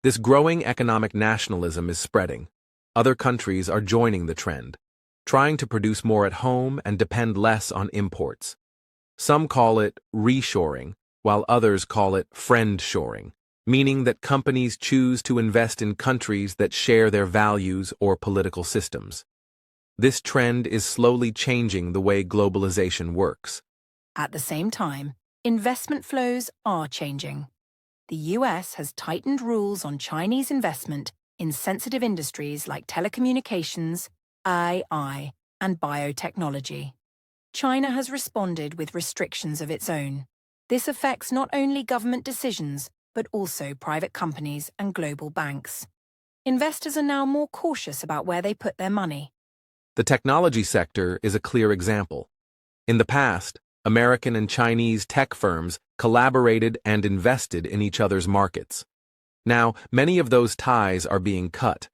This growing economic nationalism is spreading. Other countries are joining the trend, trying to produce more at home and depend less on imports. Some call it reshoring, while others call it friendshoring, meaning that companies choose to invest in countries that share their values or political systems. This trend is slowly changing the way globalization works. At the same time, investment flows are changing. The US has tightened rules on Chinese investment in sensitive industries like telecommunications, AI, and biotechnology. China has responded with restrictions of its own. This affects not only government decisions, but also private companies and global banks. Investors are now more cautious about where they put their money. The technology sector is a clear example. In the past, American and Chinese tech firms collaborated and invested in each other's markets. Now, many of those ties are being cut.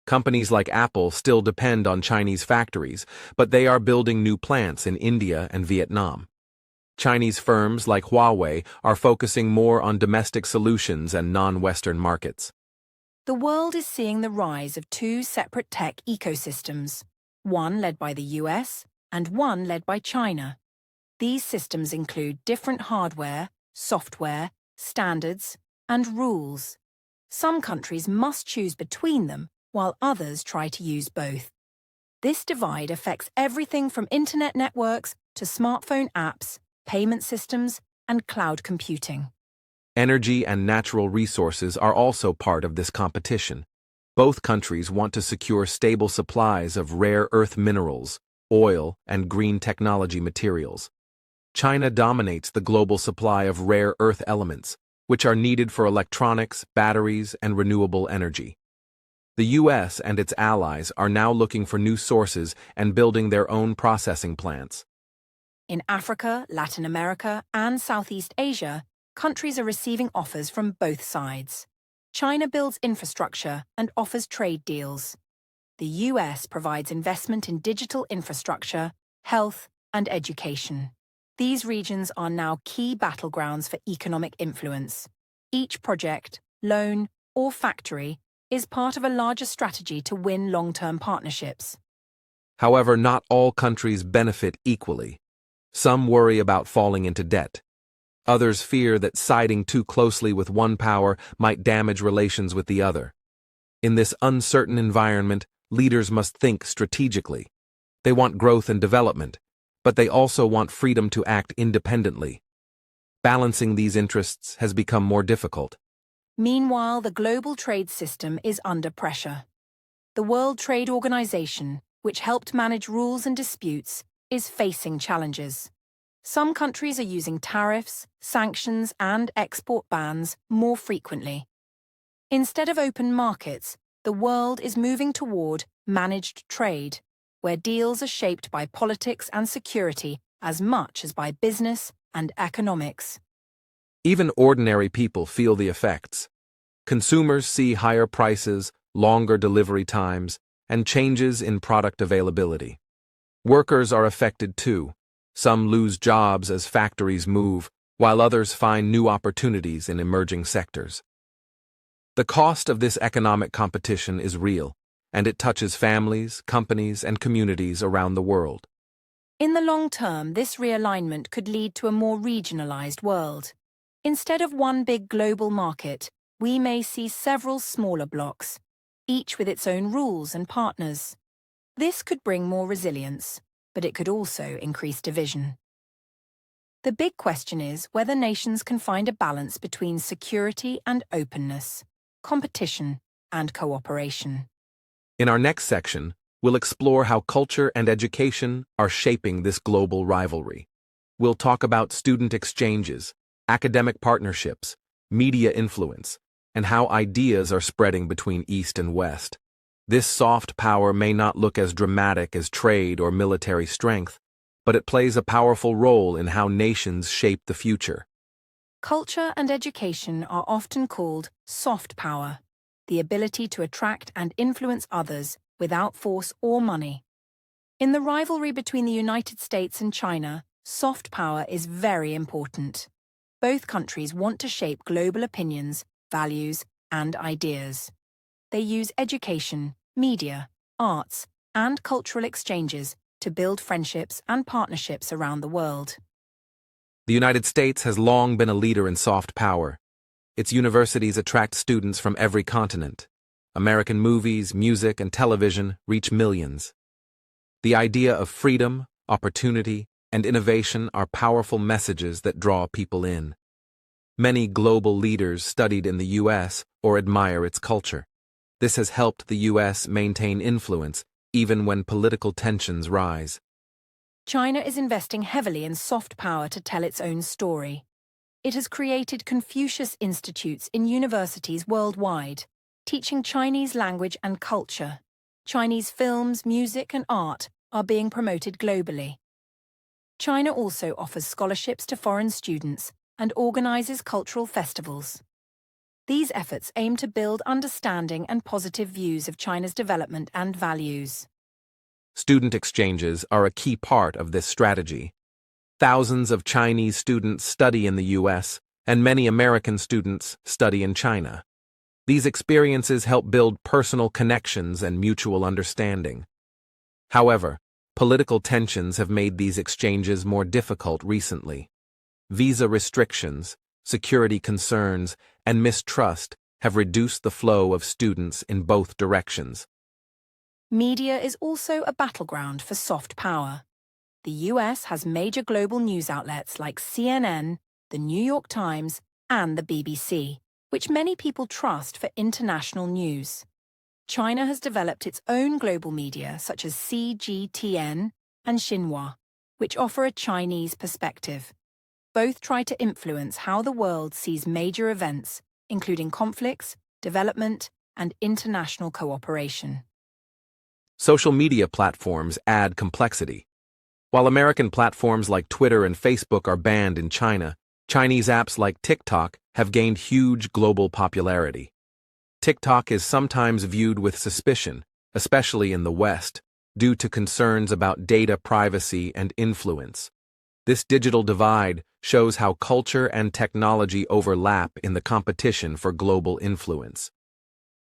Companies like Apple still depend on Chinese factories, but they are building new plants in India and Vietnam. Chinese firms like Huawei are focusing more on domestic solutions and non-Western markets. The world is seeing the rise of two separate tech ecosystems, one led by the US and one led by China. These systems include different hardware, software, standards, and rules. Some countries must choose between them, while others try to use both. This divide affects everything from internet networks to smartphone apps, payment systems, and cloud computing. Energy and natural resources are also part of this competition. Both countries want to secure stable supplies of rare earth minerals, oil, and green technology materials. China dominates the global supply of rare earth elements, which are needed for electronics, batteries, and renewable energy. The US and its allies are now looking for new sources and building their own processing plants. In Africa, Latin America, and Southeast Asia, countries are receiving offers from both sides. China builds infrastructure and offers trade deals. The US provides investment in digital infrastructure, health, and education. These regions are now key battlegrounds for economic influence. Each project, loan, or factory is part of a larger strategy to win long-term partnerships. However, not all countries benefit equally. Some worry about falling into debt. Others fear that siding too closely with one power might damage relations with the other. In this uncertain environment, leaders must think strategically. They want growth and development, but they also want freedom to act independently. Balancing these interests has become more difficult. Meanwhile, the global trade system is under pressure. The World Trade Organization, which helped manage rules and disputes, is facing challenges. Some countries are using tariffs, sanctions, and export bans more frequently. Instead of open markets, the world is moving toward managed trade, where deals are shaped by politics and security as much as by business and economics. Even ordinary people feel the effects. Consumers see higher prices, longer delivery times, and changes in product availability. Workers are affected too. Some lose jobs as factories move, while others find new opportunities in emerging sectors. The cost of this economic competition is real, and it touches families, companies, and communities around the world. In the long term, this realignment could lead to a more regionalized world. Instead of one big global market, we may see several smaller blocks, each with its own rules and partners. This could bring more resilience, but it could also increase division. The big question is whether nations can find a balance between security and openness, competition and cooperation. In our next section, we'll explore how culture and education are shaping this global rivalry. We'll talk about student exchanges, academic partnerships, media influence, and how ideas are spreading between East and West. This soft power may not look as dramatic as trade or military strength, but it plays a powerful role in how nations shape the future. Culture and education are often called soft power, the ability to attract and influence others without force or money. In the rivalry between the United States and China, soft power is very important. Both countries want to shape global opinions, values, and ideas. They use education, media, arts, and cultural exchanges to build friendships and partnerships around the world. The United States has long been a leader in soft power. Its universities attract students from every continent. American movies, music, and television reach millions. The idea of freedom, opportunity, and innovation are powerful messages that draw people in. Many global leaders studied in the U.S. or admire its culture. This has helped the U.S. maintain influence even when political tensions rise. China is investing heavily in soft power to tell its own story. It has created Confucius Institutes in universities worldwide, teaching Chinese language and culture. Chinese films, music, and art are being promoted globally. China also offers scholarships to foreign students and organizes cultural festivals. These efforts aim to build understanding and positive views of China's development and values. Student exchanges are a key part of this strategy. Thousands of Chinese students study in the U.S., and many American students study in China. These experiences help build personal connections and mutual understanding. However, political tensions have made these exchanges more difficult recently. Visa restrictions, security concerns, and mistrust have reduced the flow of students in both directions. Media is also a battleground for soft power. The US has major global news outlets like CNN, the New York Times, and the BBC, which many people trust for international news. China has developed its own global media such as CGTN and Xinhua, which offer a Chinese perspective. Both try to influence how the world sees major events, including conflicts, development, and international cooperation. Social media platforms add complexity. While American platforms like Twitter and Facebook are banned in China, Chinese apps like TikTok have gained huge global popularity. TikTok is sometimes viewed with suspicion, especially in the West, due to concerns about data privacy and influence. This digital divide shows how culture and technology overlap in the competition for global influence.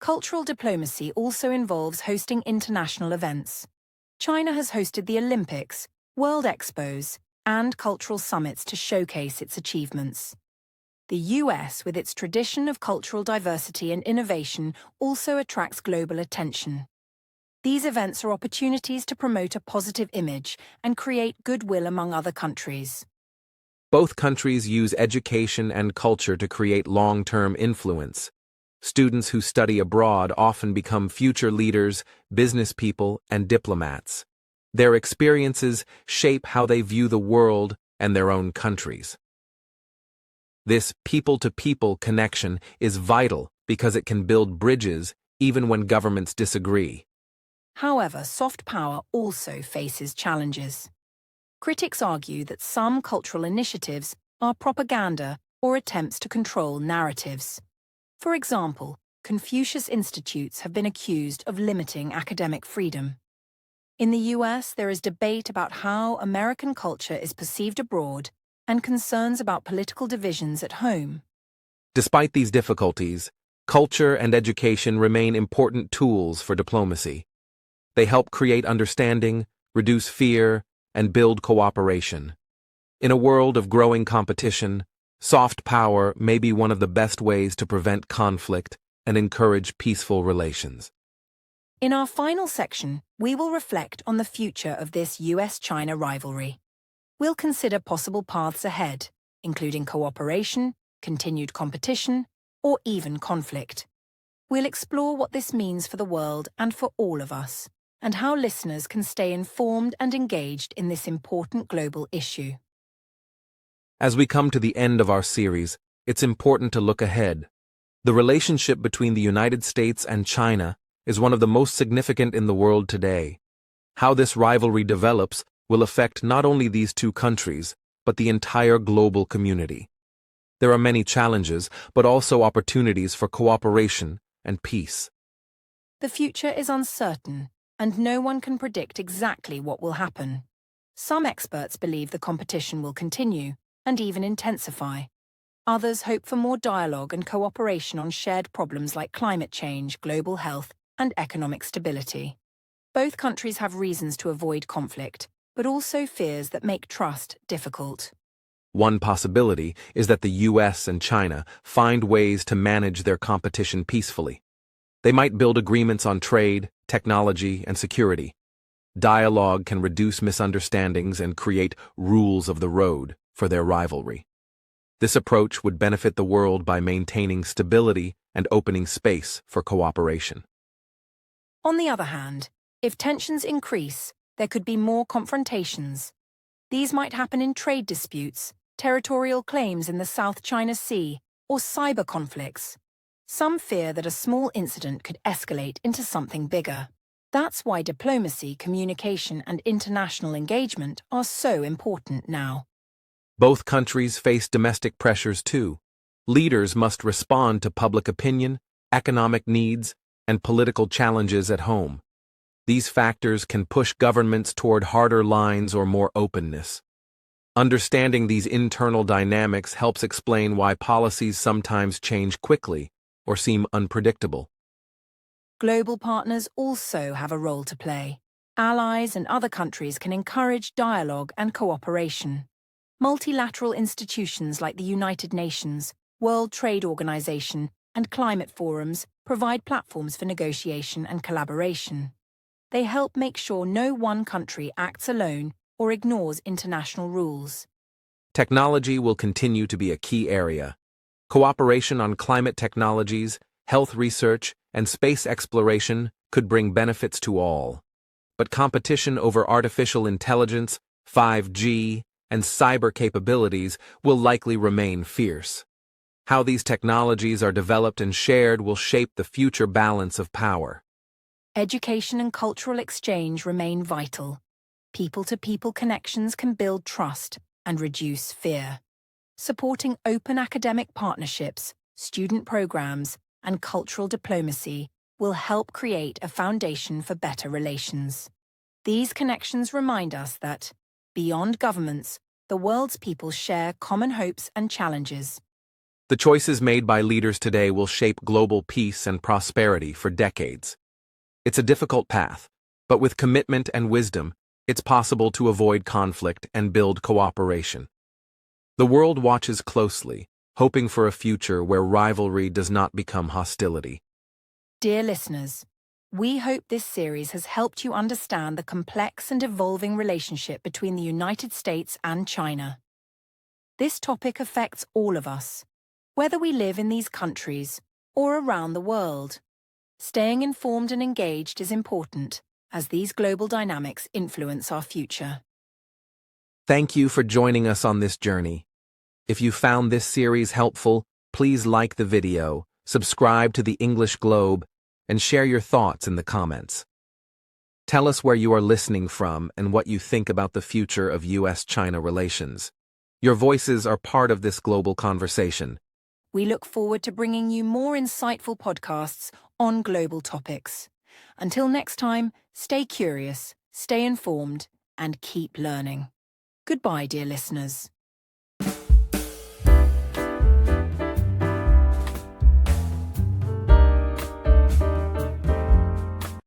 Cultural diplomacy also involves hosting international events. China has hosted the Olympics, World Expos, and cultural summits to showcase its achievements. The US, with its tradition of cultural diversity and innovation, also attracts global attention. These events are opportunities to promote a positive image and create goodwill among other countries. Both countries use education and culture to create long-term influence. Students who study abroad often become future leaders, business people, and diplomats. Their experiences shape how they view the world and their own countries. This people-to-people connection is vital because it can build bridges even when governments disagree. However, soft power also faces challenges. Critics argue that some cultural initiatives are propaganda or attempts to control narratives. For example, Confucius Institutes have been accused of limiting academic freedom. In the US, there is debate about how American culture is perceived abroad and concerns about political divisions at home. Despite these difficulties, culture and education remain important tools for diplomacy. They help create understanding, reduce fear, and build cooperation. In a world of growing competition, soft power may be one of the best ways to prevent conflict and encourage peaceful relations. In our final section, we will reflect on the future of this US-China rivalry. We'll consider possible paths ahead, including cooperation, continued competition, or even conflict. We'll explore what this means for the world and for all of us, and how listeners can stay informed and engaged in this important global issue. As we come to the end of our series, it's important to look ahead. The relationship between the United States and China is one of the most significant in the world today. How this rivalry develops will affect not only these two countries, but the entire global community. There are many challenges, but also opportunities for cooperation and peace. The future is uncertain, and no one can predict exactly what will happen. Some experts believe the competition will continue and even intensify. Others hope for more dialogue and cooperation on shared problems like climate change, global health, and economic stability. Both countries have reasons to avoid conflict, but also fears that make trust difficult. One possibility is that the US and China find ways to manage their competition peacefully. They might build agreements on trade, technology, and security. Dialogue can reduce misunderstandings and create rules of the road for their rivalry. This approach would benefit the world by maintaining stability and opening space for cooperation. On the other hand, if tensions increase, there could be more confrontations. These might happen in trade disputes, territorial claims in the South China Sea, or cyber conflicts. Some fear that a small incident could escalate into something bigger. That's why diplomacy, communication, and international engagement are so important now. Both countries face domestic pressures too. Leaders must respond to public opinion, economic needs, and political challenges at home. These factors can push governments toward harder lines or more openness. Understanding these internal dynamics helps explain why policies sometimes change quickly or seem unpredictable. Global partners also have a role to play. Allies and other countries can encourage dialogue and cooperation. Multilateral institutions like the United Nations, World Trade Organization, and climate forums provide platforms for negotiation and collaboration. They help make sure no one country acts alone or ignores international rules. Technology will continue to be a key area. Cooperation on climate technologies, health research, and space exploration could bring benefits to all. But competition over artificial intelligence, 5G, and cyber capabilities will likely remain fierce. How these technologies are developed and shared will shape the future balance of power. Education and cultural exchange remain vital. People-to-people connections can build trust and reduce fear. Supporting open academic partnerships, student programs, and cultural diplomacy will help create a foundation for better relations. These connections remind us that, beyond governments, the world's people share common hopes and challenges. The choices made by leaders today will shape global peace and prosperity for decades. It's a difficult path, but with commitment and wisdom, it's possible to avoid conflict and build cooperation. The world watches closely, hoping for a future where rivalry does not become hostility. Dear listeners, we hope this series has helped you understand the complex and evolving relationship between the United States and China. This topic affects all of us, whether we live in these countries or around the world. Staying informed and engaged is important, as these global dynamics influence our future. Thank you for joining us on this journey. If you found this series helpful, please like the video, subscribe to the English Globe, and share your thoughts in the comments. Tell us where you are listening from and what you think about the future of U.S.-China relations. Your voices are part of this global conversation. We look forward to bringing you more insightful podcasts on global topics. Until next time, stay curious, stay informed, and keep learning. Goodbye, dear listeners.